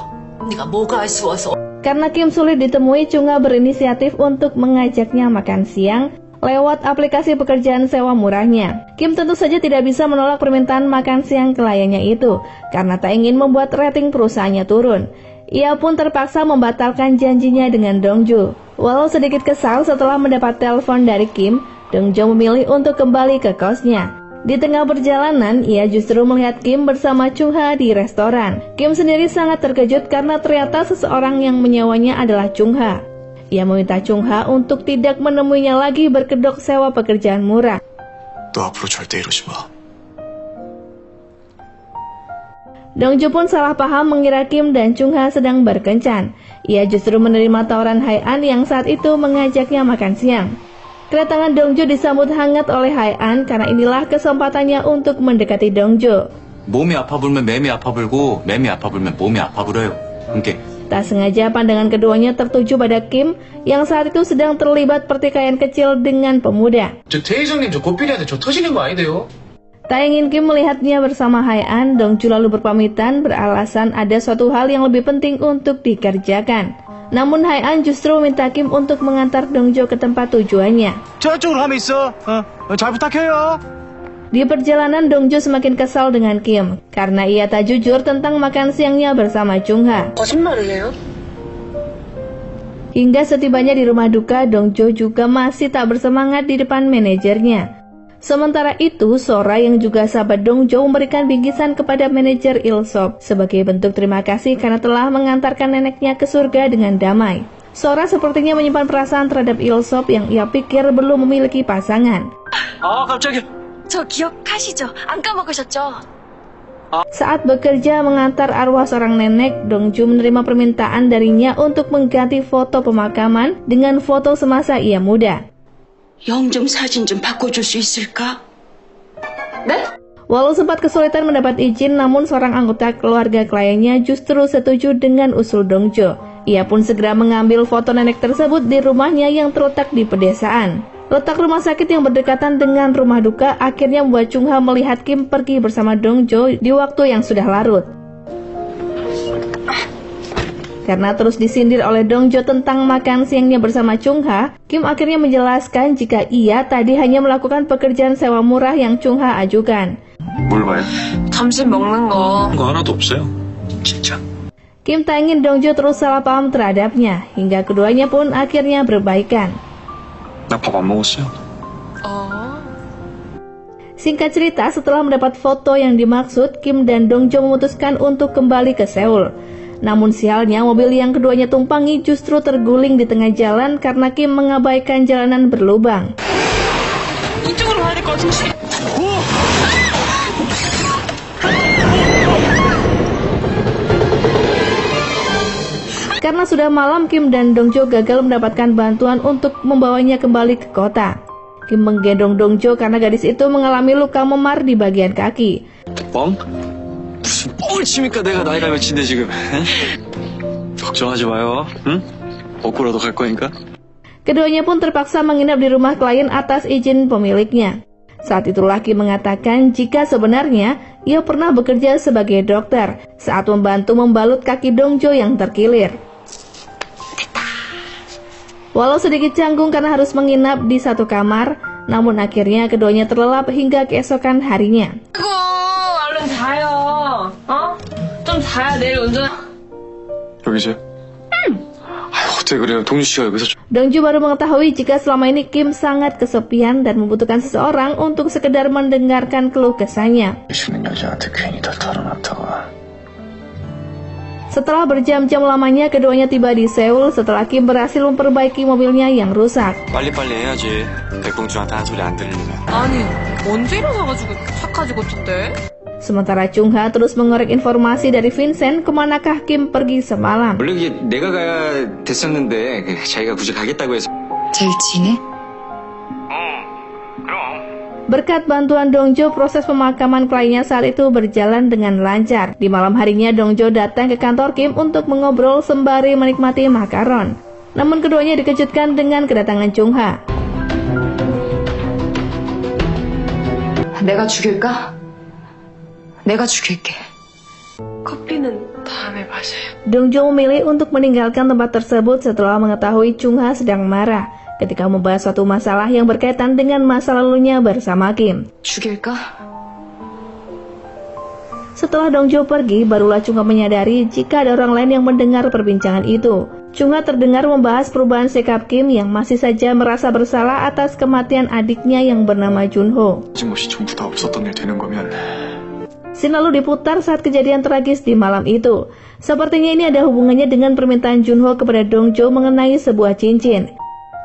네가 뭐가 아쉬워서? Karena Kim sulit ditemui, Chung-ha berinisiatif untuk mengajaknya makan siang lewat aplikasi pekerjaan sewa murahnya. Kim tentu saja tidak bisa menolak permintaan makan siang kliennya itu karena tak ingin membuat rating perusahaannya turun. Ia pun terpaksa membatalkan janjinya dengan Dongju. Walau sedikit kesal setelah mendapat telepon dari Kim, Dongju memilih untuk kembali ke kosnya. Di tengah perjalanan, ia justru melihat Kim bersama Chung-ha di restoran. Kim sendiri sangat terkejut karena ternyata seseorang yang menyewanya adalah Chung-ha. Ia meminta Chung-ha untuk tidak menemuinya lagi berkedok sewa pekerjaan murah. 너 앞으로 절대 이러지 마. Dongju pun salah paham mengira Kim dan Chung-ha sedang berkencan. Ia justru menerima tawaran Hai-an yang saat itu mengajaknya makan siang. Kedatangan Dongju disambut hangat oleh Hai-an karena inilah kesempatannya untuk mendekati Dongju. 몸이 아파 불면 맴이 아파 불고 맴이 아파 불면 몸이 아파 불어요. 함께. Tak sengaja pandangan keduanya tertuju pada Kim yang saat itu sedang terlibat pertikaian kecil dengan pemuda. 저 대회장님 저 고삐리한테 저 터지는 거 아니대요? Tak ingin Kim melihatnya bersama Hai-an, Dongju lalu berpamitan beralasan ada suatu hal yang lebih penting untuk dikerjakan. Namun Hai-an justru meminta Kim untuk mengantar Dongju ke tempat tujuannya. 저쪽으로 가면 있어. 잘 부탁해요. Di perjalanan, Dongju semakin kesal dengan Kim karena ia tak jujur tentang makan siangnya bersama Chung-ha. 거짓말을 해요? Hingga setibanya di rumah duka, Dongju juga masih tak bersemangat di depan manajernya. Sementara itu, Sora yang juga sahabat Dongju memberikan bingkisan kepada manajer Il-sop sebagai bentuk terima kasih karena telah mengantarkan neneknya ke surga dengan damai. Sora sepertinya menyimpan perasaan terhadap Il-sop yang ia pikir belum memiliki pasangan. 갑자기. 저 기억하시죠? 안 까먹으셨죠? Saat bekerja mengantar arwah seorang nenek, Dongju menerima permintaan darinya untuk mengganti foto pemakaman dengan foto semasa ia muda. 영점 사진 좀 바꿔줄 수 있을까? 네? Walau sempat kesulitan mendapat izin, namun seorang anggota keluarga kliennya justru setuju dengan usul Dongju. Ia pun segera mengambil foto nenek tersebut di rumahnya yang terletak di pedesaan. Letak rumah sakit yang berdekatan dengan rumah duka akhirnya membuat Chung Ha melihat Kim pergi bersama Dong Jo di waktu yang sudah larut. Karena terus disindir oleh Dong Jo tentang makan siangnya bersama Chung Ha, Kim akhirnya menjelaskan jika ia tadi hanya melakukan pekerjaan sewa murah yang Chung Ha ajukan. 뭘 봐요? 점심 먹는 거. 그런 거 하나도 없어요. 진짜. Kim tak ingin Dong Jo terus salah paham terhadapnya, hingga keduanya pun akhirnya berbaikan. 나 밥 안 먹었어요. Singkat cerita, setelah mendapat foto yang dimaksud, Kim dan Dong Jo memutuskan untuk kembali ke Seoul. Namun sialnya, mobil yang keduanya tumpangi justru terguling di tengah jalan karena Kim mengabaikan jalanan berlubang. 이쪽으로 가야 될 것 같은데. Karena sudah malam, Kim dan Dong Jo gagal mendapatkan bantuan untuk membawanya kembali ke kota. Kim menggendong Dong Jo karena gadis itu mengalami luka memar di bagian kaki. 뻥? 무슨 뻥을 칩니까? 내가 나이가 몇인데 지금. 에? 걱정하지 마요. 응? 먹고라도 갈 거니까. Keduanya pun terpaksa menginap di rumah klien atas izin pemiliknya. Saat itulah Kim mengatakan jika sebenarnya ia pernah bekerja sebagai dokter saat membantu membalut kaki Dong Jo yang terkilir. Walau sedikit canggung karena harus menginap di satu kamar, namun akhirnya keduanya terlelap hingga keesokan harinya. 아이고, 얼른 자요. 좀 자야 내일 운전. 여기세요? 어떻게 그래요? 동주 씨가 여기서 Dong Jo baru mengetahui jika selama ini Kim sangat kesepian dan membutuhkan seseorang untuk sekedar mendengarkan keluh kesahnya. 있는 여자한테 괜히 다 털어놨다가. Setelah berjam-jam lamanya, keduanya tiba di Seoul setelah Kim berhasil memperbaiki mobilnya yang rusak. 빨리빨리 해야지. 백봉주한테 한 소리 안 들리면. 아니, 언제 일어나가지고 차까지 고쳤대? Sementara Chung Ha terus mengorek informasi dari Vincent kemanakah Kim pergi semalam. 원래 이게 내가 가야 됐었는데 자기가 굳이 가겠다고 해서 잘 지내? Berkat bantuan Dong Jo, proses pemakaman kliennya saat itu berjalan dengan lancar. Di malam harinya, Dong Jo datang ke kantor Kim untuk mengobrol sembari menikmati makaron. Namun keduanya dikejutkan dengan kedatangan Chung Ha. 내가 죽일까? 내가 죽일게. 커피는 다음에 마셔요. Dong Jo memilih untuk meninggalkan tempat tersebut setelah mengetahui Chung Ha sedang marah ketika membahas suatu masalah yang berkaitan dengan masa lalunya bersama Kim. 죽일까? Setelah Dong Jo pergi, barulah Chung Ha menyadari jika ada orang lain yang mendengar perbincangan itu. Chung Ha terdengar membahas perubahan sikap Kim yang masih saja merasa bersalah atas kematian adiknya yang bernama Junho. 거짓말이 전부 다 없었던 일 되는 거면. Scene lalu diputar saat kejadian tragis di malam itu. Sepertinya ini ada hubungannya dengan permintaan Junho kepada Dong Jo mengenai sebuah cincin.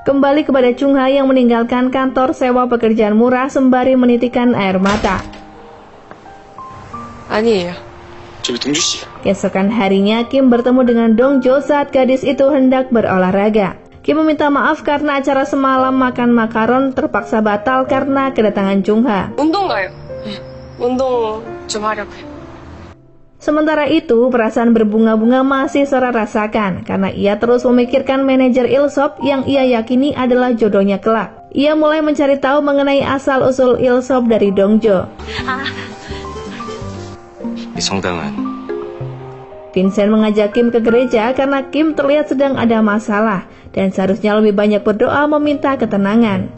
Kembali kepada Chung Ha yang meninggalkan kantor sewa pekerjaan murah sembari menitikan air mata. 아니에요. 저기 동주 씨. Keesokan harinya, Kim bertemu dengan Dong Jo saat gadis itu hendak berolahraga. Kim meminta maaf karena acara semalam makan makaron terpaksa batal karena kedatangan Chung Ha. 운동 가요. 운동 좀 하려고요. Sementara itu, perasaan berbunga-bunga masih Sora rasakan karena ia terus memikirkan manajer Ilsop yang ia yakini adalah jodohnya kelak. Ia mulai mencari tahu mengenai asal-usul Ilsop dari Dong Jo. 이 성당은 Vincent mengajak Kim ke gereja karena Kim terlihat sedang ada masalah dan seharusnya lebih banyak berdoa meminta ketenangan.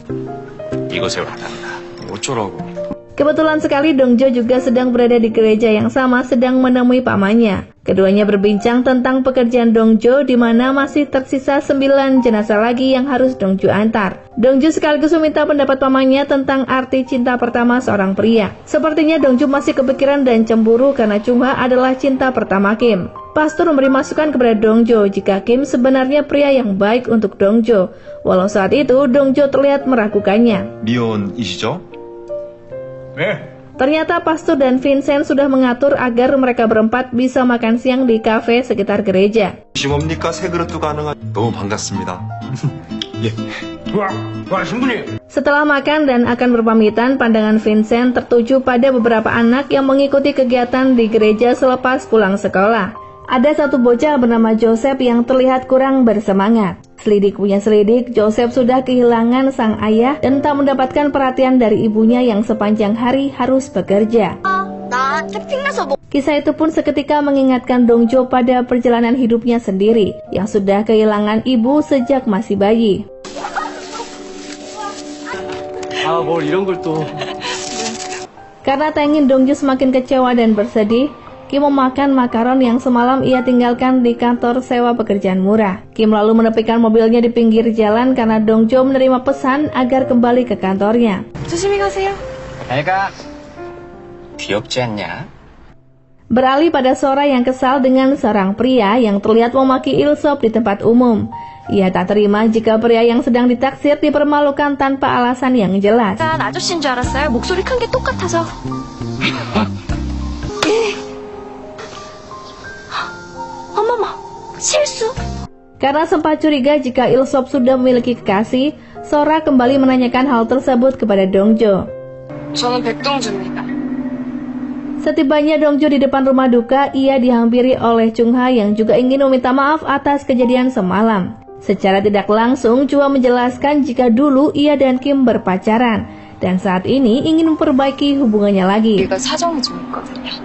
이것에 와달라. 어쩌라고. Kebetulan sekali Dong Jo juga sedang berada di gereja yang sama sedang menemui pamannya. Keduanya berbincang tentang pekerjaan Dong Jo di mana masih tersisa 9 jenazah lagi yang harus Dong Jo antar. Dong Jo sekaligus meminta pendapat pamannya tentang arti cinta pertama seorang pria. Sepertinya Dong Jo masih kepikiran dan cemburu karena Chung Ha adalah cinta pertama Kim. Pastor memberi masukan kepada Dong Jo jika Kim sebenarnya pria yang baik untuk Dong Jo. Walau saat itu Dong Jo terlihat meragukannya. 미혼이시죠? Ternyata Pastor dan Vincent sudah mengatur agar mereka berempat bisa makan siang di kafe sekitar gereja. 뭡니까? 세 그릇도 가능한. 너무 반갑습니다. Setelah makan dan akan berpamitan, pandangan Vincent tertuju pada beberapa anak yang mengikuti kegiatan di gereja selepas pulang sekolah. Ada satu bocah bernama Joseph yang terlihat kurang bersemangat. Selidik punya selidik, Joseph sudah kehilangan sang ayah dan tak mendapatkan perhatian dari ibunya yang sepanjang hari harus bekerja. Kisah itu pun seketika mengingatkan Dongjo pada perjalanan hidupnya sendiri yang sudah kehilangan ibu sejak masih bayi. Karena tak ingin Dongjo semakin kecewa dan bersedih, Kim memakan makaron yang semalam ia tinggalkan di kantor sewa pekerjaan murah. Kim lalu menepikan mobilnya di pinggir jalan karena Dongjo menerima pesan agar kembali ke kantornya. 조심히 가세요. 애가 귀엽지 않냐? Beralih pada Sora yang kesal dengan seorang pria yang terlihat memaki Ilsop di tempat umum. Ia tak terima jika pria yang sedang ditaksir dipermalukan tanpa alasan yang jelas. 난 아저씨인 줄 알았어요. 목소리 큰 게 똑같아서. 어머머, 실수. Karena sempat curiga jika Ilsop sudah memiliki kekasih, Sora kembali menanyakan hal tersebut kepada Dongjo. 저는 백동주입니다. Setibanya Dongjo di depan rumah duka, ia dihampiri oleh Chungha yang juga ingin meminta maaf atas kejadian semalam. Secara tidak langsung, Chua menjelaskan jika dulu ia dan Kim berpacaran, dan saat ini ingin memperbaiki hubungannya lagi. 우리가 사정이 좀 있거든요.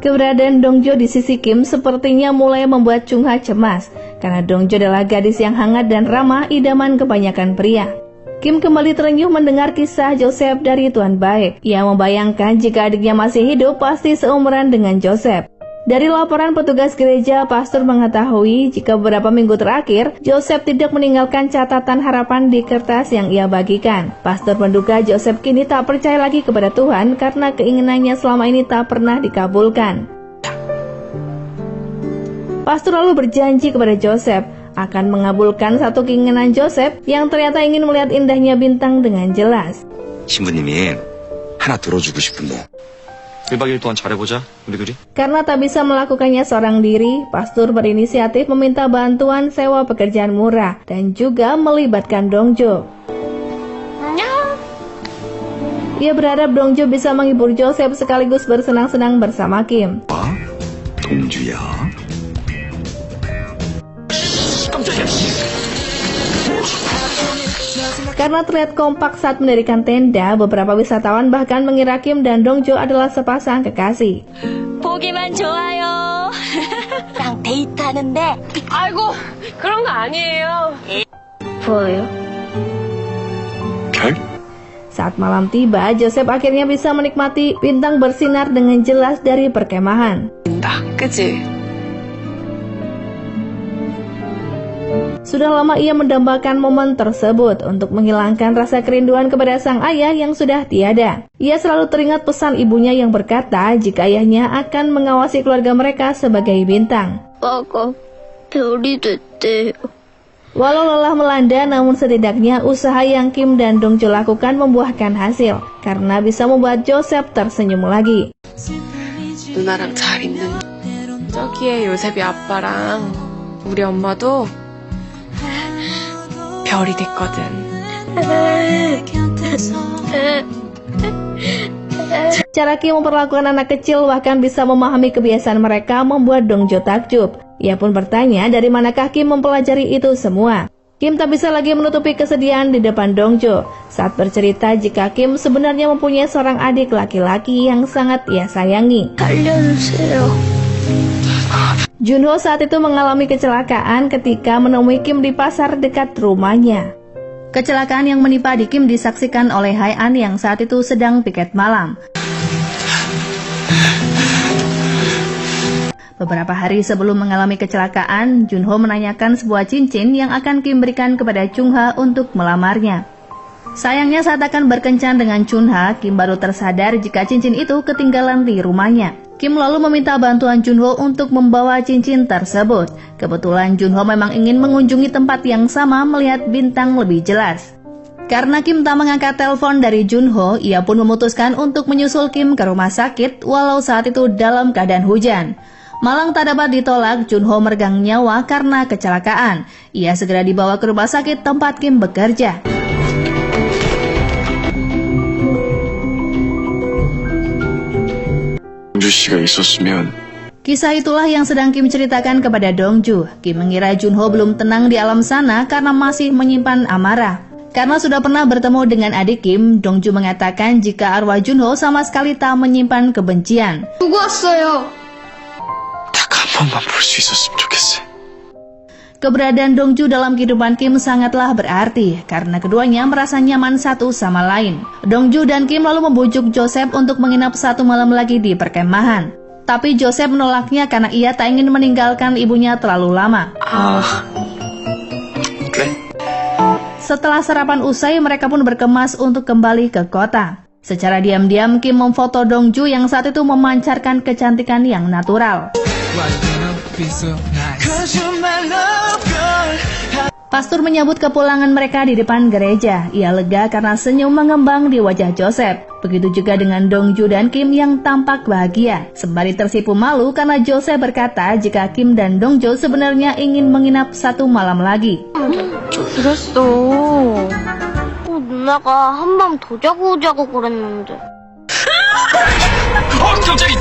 Keberadaan Dongjo di sisi Kim sepertinya mulai membuat Chungha cemas, karena Dongjo adalah gadis yang hangat dan ramah, idaman kebanyakan pria. Kim kembali terenyuh mendengar kisah Joseph dari Tuan Baik. Ia membayangkan jika adiknya masih hidup pasti seumuran dengan Joseph. Dari laporan petugas gereja, pastor mengetahui jika beberapa minggu terakhir, Joseph tidak meninggalkan catatan harapan di kertas yang ia bagikan. Pastor menduga Joseph kini tak percaya lagi kepada Tuhan karena keinginannya selama ini tak pernah dikabulkan. Pastor lalu berjanji kepada Joseph akan mengabulkan satu keinginan Joseph yang ternyata ingin melihat indahnya bintang dengan jelas. 신부님이 하나 들어주고 싶은데 1박 2일 동안 잘해보자, 우리 둘이. Karena tak bisa melakukannya seorang diri, pastor berinisiatif meminta bantuan sewa pekerjaan murah dan juga melibatkan Dongjo. Ia berharap Dongjo bisa menghibur Joseph sekaligus bersenang-senang bersama Kim. 동주야. Karena terlihat kompak saat mendirikan tenda, beberapa wisatawan bahkan mengira Kim dan Dongjo adalah sepasang kekasih. 보기만 좋아요. 나랑 데이트하는데 아이고, 그런 거 아니에요. Boleh. 별? Saat malam tiba, Joseph akhirnya bisa menikmati bintang bersinar dengan jelas dari perkemahan. 그치? Sudah lama ia mendambakan momen tersebut untuk menghilangkan rasa kerinduan kepada sang ayah yang sudah tiada. Ia selalu teringat pesan ibunya yang berkata jika ayahnya akan mengawasi keluarga mereka sebagai bintang. 오빠가 별이 됐대요. Walau lelah melanda, namun setidaknya usaha yang Kim dan Dongjo lakukan membuahkan hasil, karena bisa membuat Joseph tersenyum lagi. 누나랑 잘 있는 저기에 요셉이 아빠랑 우리 엄마도 별이 됐거든. Cara Kim memperlakukan anak kecil bahkan bisa memahami kebiasaan mereka membuat Dongjo takjub. Ia pun bertanya dari manakah Kim mempelajari itu semua. Kim tak bisa lagi menutupi kesedihan di depan Dongjo saat bercerita jika Kim sebenarnya mempunyai seorang adik laki-laki yang sangat ia sayangi. 알려주세요. Junho saat itu mengalami kecelakaan ketika menemui Kim di pasar dekat rumahnya. Kecelakaan yang menimpa di Kim disaksikan oleh Hai-an yang saat itu sedang piket malam. Beberapa hari sebelum mengalami kecelakaan, Junho menanyakan sebuah cincin yang akan Kim berikan kepada Chungha untuk melamarnya. Sayangnya saat akan berkencan dengan Chungha, Kim baru tersadar jika cincin itu ketinggalan di rumahnya. Kim lalu meminta bantuan Junho untuk membawa cincin tersebut. Kebetulan Junho memang ingin mengunjungi tempat yang sama melihat bintang lebih jelas. Karena Kim tak mengangkat telepon dari Junho, ia pun memutuskan untuk menyusul Kim ke rumah sakit walau saat itu dalam keadaan hujan. Malang tak dapat ditolak, Junho meregang nyawa karena kecelakaan. Ia segera dibawa ke rumah sakit tempat Kim bekerja. 동주 씨가 있었으면 Kisah itulah yang sedang Kim ceritakan kepada Dongju. Kim mengira Junho belum tenang di alam sana karena masih menyimpan amarah. Karena sudah pernah bertemu dengan adik Kim, Dongju mengatakan jika arwah Junho sama sekali tak menyimpan kebencian. 보고 왔어요. 딱 한 번만 볼 수 있었으면 좋겠어. Keberadaan Dongju dalam kehidupan Kim sangatlah berarti karena keduanya merasa nyaman satu sama lain. Dongju dan Kim lalu membujuk Joseph untuk menginap satu malam lagi di perkemahan. Tapi Joseph menolaknya karena ia tak ingin meninggalkan ibunya terlalu lama. 그래? Setelah sarapan usai, mereka pun berkemas untuk kembali ke kota. Secara diam-diam, Kim memfoto Dongju yang saat itu memancarkan kecantikan yang natural. Pastor menyambut kepulangan mereka di depan gereja. Ia lega karena senyum mengembang di wajah Joseph. Begitu juga dengan Dongju dan Kim yang tampak bahagia. Sembari tersipu malu karena Joseph berkata jika Kim dan Dongju sebenarnya ingin menginap satu malam lagi. 그랬어. 누나가 한 밤 더 자고 오자고 그랬는데. 깜짝이.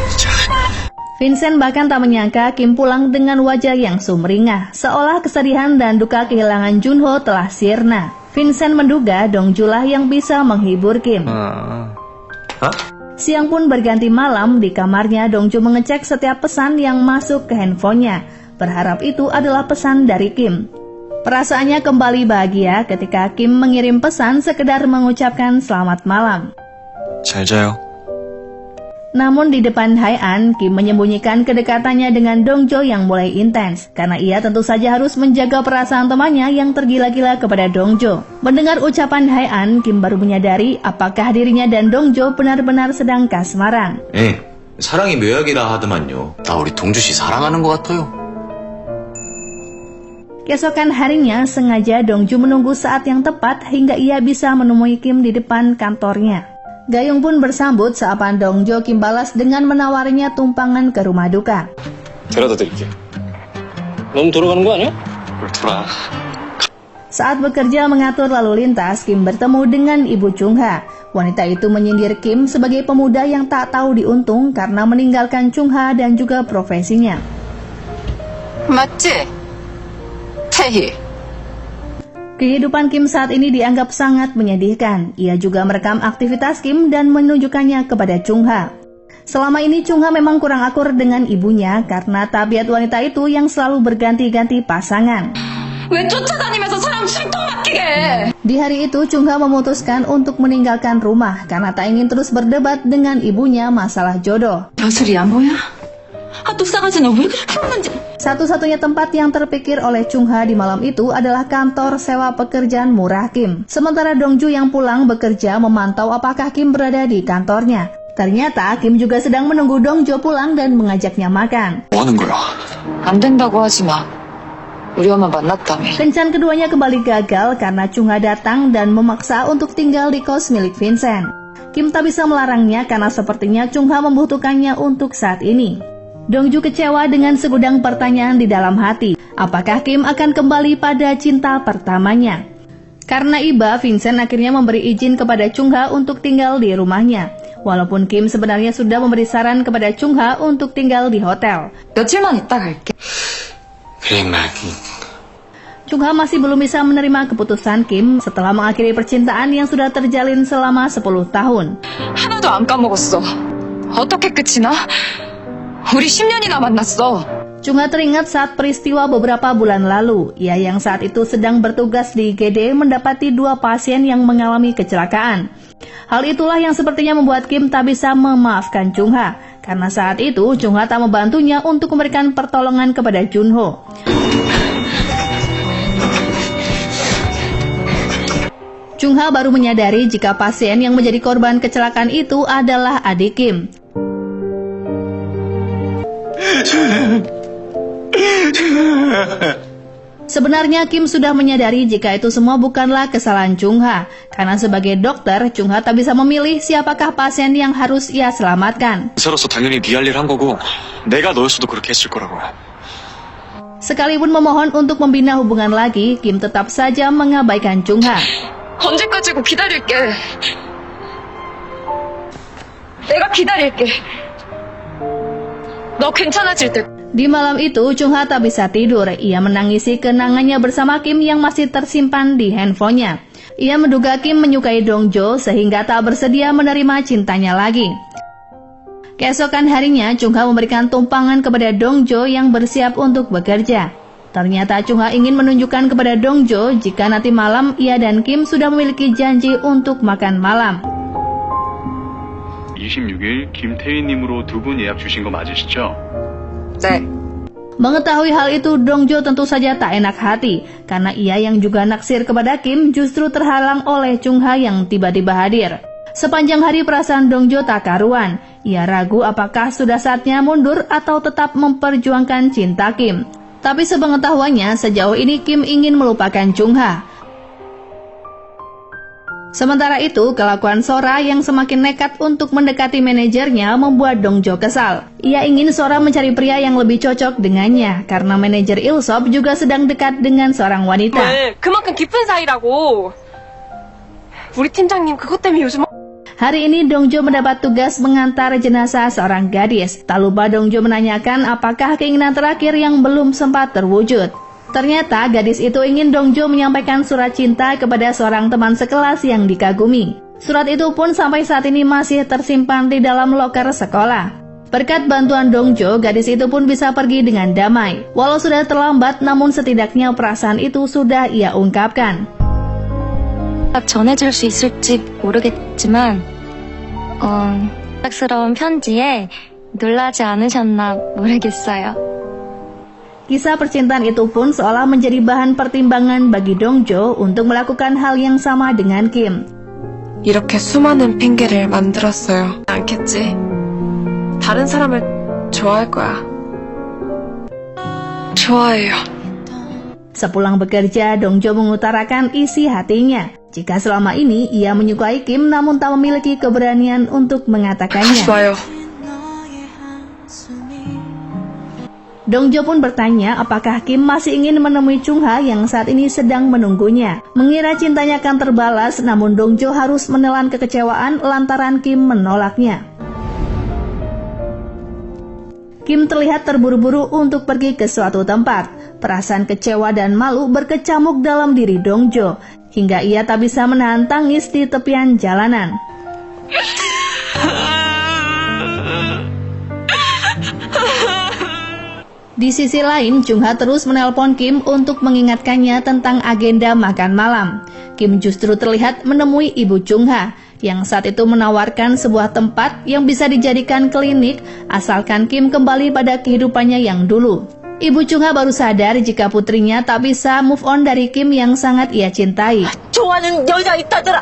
Vincent bahkan tak menyangka Kim pulang dengan wajah yang sumringah, seolah kesedihan dan duka kehilangan Junho telah sirna. Vincent menduga Dongjulah yang bisa menghibur Kim. Siang pun berganti malam, di kamarnya Dongju mengecek setiap pesan yang masuk ke handphonenya, berharap itu adalah pesan dari Kim. Perasaannya kembali bahagia ketika Kim mengirim pesan sekedar mengucapkan selamat malam. 잘 자요. Namun di depan Hai-an, Kim menyembunyikan kedekatannya dengan Dongjo yang mulai intens, karena ia tentu saja harus menjaga perasaan temannya yang tergila-gila kepada Dongjo. Mendengar ucapan Hai-an, Kim baru menyadari apakah dirinya dan Dongjo benar-benar sedang kasmaran. 사랑이 묘약이라 하더만요. 나 우리 동주씨 사랑하는 것 같아요. Keesokan harinya, sengaja Dongju menunggu saat yang tepat hingga ia bisa menemui Kim di depan kantornya. Gayung pun bersambut sapaan Dongjo. Kim balas dengan menawarinya tumpangan ke rumah duka. 데려다 드릴게. 너무 돌아가는 거 아니야? 뭘 돌아. Saat bekerja mengatur lalu lintas, Kim bertemu dengan Ibu Chung-ha. Wanita itu menyindir Kim sebagai pemuda yang tak tahu diuntung karena meninggalkan Chung-ha dan juga profesinya. 맞지? 태희. Kehidupan Kim saat ini dianggap sangat menyedihkan. Ia juga merekam aktivitas Kim dan menunjukkannya kepada Chung-ha. Selama ini Chung-ha memang kurang akur dengan ibunya karena tabiat wanita itu yang selalu berganti-ganti pasangan. 왜 쫓아다니면서 사람 술통 맡기게 해? Di hari itu Chung-ha memutuskan untuk meninggalkan rumah karena tak ingin terus berdebat dengan ibunya masalah jodoh. 여슬이야 뭐야? 또 싸가지는 왜 그렇게 없는지. Satu-satunya tempat yang terpikir oleh Chung-ha di malam itu adalah kantor sewa pekerjaan murah Kim. Sementara Dongju yang pulang bekerja memantau apakah Kim berada di kantornya. Ternyata Kim juga sedang menunggu Dongju pulang dan mengajaknya makan. 뭐 하는 거야? 안 된다고 하지 마. 우리 엄마 만났다며. Kencan keduanya kembali gagal karena Chung-ha datang dan memaksa untuk tinggal di kos milik Vincent. Kim tak bisa melarangnya karena sepertinya Chung-ha membutuhkannya untuk saat ini. Dongju kecewa dengan segudang pertanyaan di dalam hati. Apakah Kim akan kembali pada cinta pertamanya? Karena iba, Vincent akhirnya memberi izin kepada Chung-ha untuk tinggal di rumahnya. Walaupun Kim sebenarnya sudah memberi saran kepada Chung-ha untuk tinggal di hotel. 며칠만 있다 갈게. 그래 마기. Chung-ha masih belum bisa menerima keputusan Kim setelah mengakhiri percintaan yang sudah terjalin selama 10 tahun. 하나도 안 까먹었어. 어떻게 끝이나? 우리 10년이나 만났어. Chung-ha teringat saat peristiwa beberapa bulan lalu. Ia yang saat itu sedang bertugas di IGD mendapati 2 pasien yang mengalami kecelakaan. Hal itulah yang sepertinya membuat Kim tak bisa memaafkan Chung-ha. Karena saat itu Chung-ha tak membantunya untuk memberikan pertolongan kepada Junho. Chung-ha baru menyadari jika pasien yang menjadi korban kecelakaan itu adalah adik Kim. Sebenarnya Kim sudah menyadari jika itu semua bukanlah kesalahan Chung-ha. Karena sebagai dokter, Chung-ha tak bisa memilih siapakah pasien yang harus ia selamatkan. 의사로서 당연히 네 할 일 한 거고 내가 너였어도 그렇게 했을 거라고. Sekalipun memohon untuk membina hubungan lagi, Kim tetap saja mengabaikan Chung-ha. 언제까지고 기다릴게. 내가 기다릴게. 너 괜찮아질 때. Di malam itu, Chung Ha tak bisa tidur. Ia menangisi kenangannya bersama Kim yang masih tersimpan di handphonenya. Ia menduga Kim menyukai Dongjo sehingga tak bersedia menerima cintanya lagi. Keesokan harinya, Chung Ha memberikan tumpangan kepada Dongjo yang bersiap untuk bekerja. Ternyata Chung Ha ingin menunjukkan kepada Dongjo jika nanti malam ia dan Kim sudah memiliki janji untuk makan malam. 26일 김태희님으로 두 분 예약 주신 거 맞으시죠? 네. Mengetahui hal itu, Dongjo tentu saja tak enak hati, karena ia yang juga naksir kepada Kim justru terhalang oleh Chung Ha yang tiba-tiba hadir. Sepanjang hari perasaan Dongjo tak karuan. Ia ragu apakah sudah saatnya mundur atau tetap memperjuangkan cinta Kim. Tapi sepengetahuannya, sejauh ini Kim ingin melupakan Chung Ha. Sementara itu, kelakuan Sora yang semakin nekat untuk mendekati manajernya membuat Dongjo kesal. Ia ingin Sora mencari pria yang lebih cocok dengannya, karena manajer Ilsop juga sedang dekat dengan seorang wanita. 네, 그만큼 깊은 사이라고. 우리 팀장님 그것 때문에 요즘. Hari ini Dongjo mendapat tugas mengantar jenazah seorang gadis. Tak lupa Dongjo menanyakan apakah keinginan terakhir yang belum sempat terwujud. Ternyata gadis itu ingin Dongjo menyampaikan surat cinta kepada seorang teman sekelas yang dikagumi. Surat itu pun sampai saat ini masih tersimpan di dalam loker sekolah. Berkat bantuan Dongjo, gadis itu pun bisa pergi dengan damai. Walau sudah terlambat, namun setidaknya perasaan itu sudah ia ungkapkan. 전해줄 수 있을지 모르겠지만 갑작스러운 편지에 놀라지 않으셨나 모르겠어요. Kisah percintaan itu pun seolah menjadi bahan pertimbangan bagi Dongjo untuk melakukan hal yang sama dengan Kim. 이렇게 수많은 핑계를 만들었어요. 않겠지? 다른 사람을 좋아할 거야. 좋아해요. Sepulang bekerja, Dongjo mengutarakan isi hatinya. Jika selama ini ia menyukai Kim namun tak memiliki keberanian untuk mengatakannya. 좋아요. Dongjo pun bertanya apakah Kim masih ingin menemui Chung Ha yang saat ini sedang menunggunya. Mengira cintanya akan terbalas, namun Dongjo harus menelan kekecewaan lantaran Kim menolaknya. Kim terlihat terburu-buru untuk pergi ke suatu tempat. Perasaan kecewa dan malu berkecamuk dalam diri Dongjo, hingga ia tak bisa menahan tangis di tepian jalanan. Di sisi lain, Chung Ha terus menelpon Kim untuk mengingatkannya tentang agenda makan malam. Kim justru terlihat menemui ibu Chung Ha, yang saat itu menawarkan sebuah tempat yang bisa dijadikan klinik asalkan Kim kembali pada kehidupannya yang dulu. Ibu Chung Ha baru sadar jika putrinya tak bisa move on dari Kim yang sangat ia cintai. 좋아하는 여자 있다더라.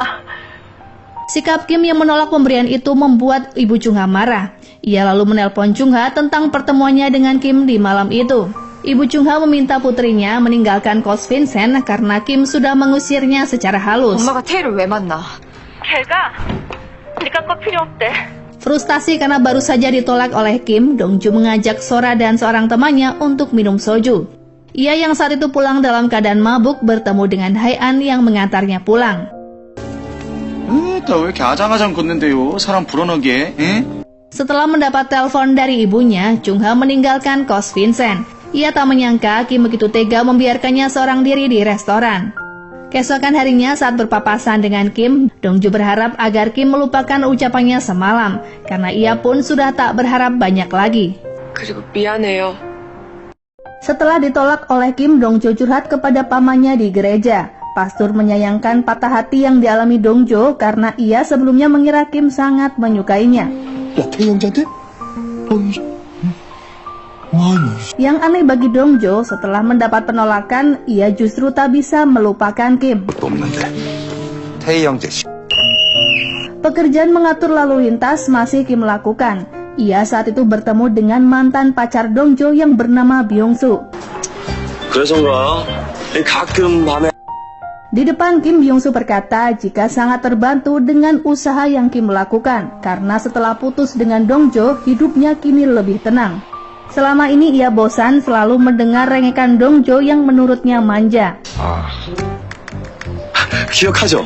Sikap Kim yang menolak pemberian itu membuat ibu Chung Ha marah. Ia lalu menelpon Chung Ha tentang pertemuannya dengan Kim di malam itu. Ibu Chung Ha meminta putrinya meninggalkan kos Vincent karena Kim sudah mengusirnya secara halus. 엄마가 태희를 왜 만나? 걔가 네가 꼭 필요 없대. Frustasi karena baru saja ditolak oleh Kim, Dongjo mengajak Sora dan seorang temannya untuk minum soju. Ia yang saat itu pulang dalam keadaan mabuk bertemu dengan Hae-an yang mengantarnya pulang. 나 왜 이렇게 아장아장 걷는데요? 사람 불어넣게, Setelah mendapat telepon dari ibunya, Chung Ha meninggalkan kos Vincent. Ia tak menyangka Kim begitu tega membiarkannya seorang diri di restoran. Keesokan harinya saat berpapasan dengan Kim, Dongjo berharap agar Kim melupakan ucapannya semalam, karena ia pun sudah tak berharap banyak lagi. 그리고 미안해요. Setelah ditolak oleh Kim, Dongjo curhat kepada pamannya di gereja. Pastor menyayangkan patah hati yang dialami Dongjo karena ia sebelumnya mengira Kim sangat menyukainya. 야, 태희 형제한테? Yang aneh bagi Dongjo, setelah mendapat penolakan, ia justru tak bisa melupakan Kim. 없는데. 태희 형제 씨. Pekerjaan mengatur lalu lintas masih Kim lakukan. Ia saat itu bertemu dengan mantan pacar Dongjo yang bernama Byung-soo. 그래서인가? 가끔 밤에 Di depan Kim, Byung-soo berkata jika sangat terbantu dengan usaha yang Kim lakukan, karena setelah putus dengan Dongjo, hidupnya kini lebih tenang. Selama ini ia bosan selalu mendengar rengekan Dongjo yang menurutnya manja. 기억하죠?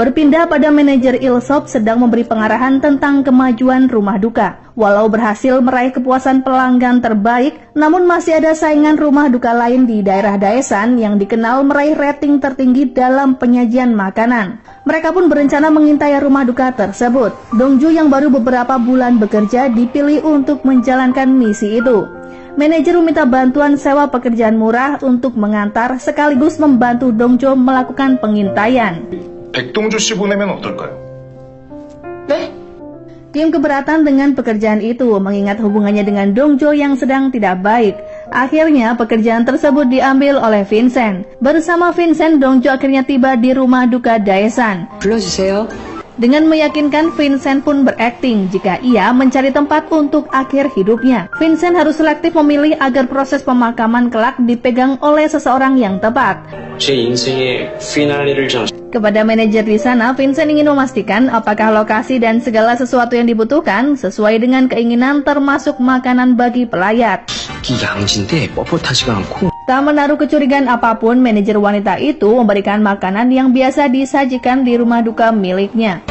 berpindah pada manajer Ilsop sedang memberi pengarahan tentang kemajuan rumah duka. Walau berhasil meraih kepuasan pelanggan terbaik, namun masih ada saingan rumah duka lain di daerah Daesan yang dikenal meraih rating tertinggi dalam penyajian makanan. Mereka pun berencana mengintai rumah duka tersebut. Dongju yang baru beberapa bulan bekerja dipilih untuk menjalankan misi itu. Manajer meminta bantuan sewa pekerjaan murah untuk mengantar sekaligus membantu Dongjo melakukan pengintaian. 백동주 씨 보내면 어떨까요? 네? Kim keberatan dengan pekerjaan itu mengingat hubungannya dengan Dongjo yang sedang tidak baik. Akhirnya pekerjaan tersebut diambil oleh Vincent. Bersama Vincent, Dongjo akhirnya tiba di rumah duka Daesan. 불러주세요. Dengan meyakinkan, Vincent pun berakting jika ia mencari tempat untuk akhir hidupnya. Vincent harus selektif memilih agar proses pemakaman kelak dipegang oleh seseorang yang tepat. 제 인생의 피날레를 Kepada manajer di sana, Vincent ingin memastikan apakah lokasi dan segala sesuatu yang dibutuhkan sesuai dengan keinginan termasuk makanan bagi pelayat. 양진데 뻣뻣하지가 않고 Tak menaruh kecurigaan apapun, manajer wanita itu memberikan makanan yang biasa disajikan di rumah duka miliknya.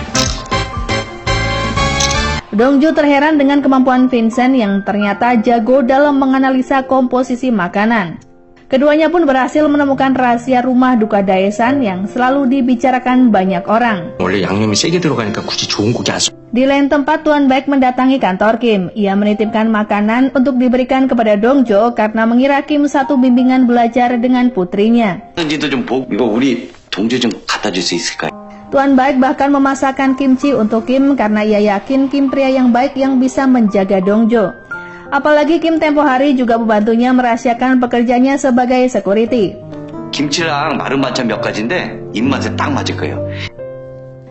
Dongju terheran dengan kemampuan Vincent yang ternyata jago dalam menganalisa komposisi makanan. Keduanya pun berhasil menemukan rahasia rumah duka Daesan yang selalu dibicarakan banyak orang. 원래 양념이 세게 들어가니까 굳이 좋은 고기 안 써. Di lain tempat, Tuan Baek mendatangi kantor Kim. Ia menitipkan makanan untuk diberikan kepada Dongjo karena mengira Kim satu bimbingan belajar dengan putrinya. 이거 우리 동주 좀 갖다 줄 수 있을까요? Tuan Baek bahkan memasakkan kimchi untuk Kim karena ia yakin Kim pria yang baik yang bisa menjaga Dongjo. Apalagi Kim tempo hari juga membantunya merahasiakan pekerjaannya sebagai security. 김치랑 마른 반찬 몇 가지인데 입맛에 딱 맞을 거예요.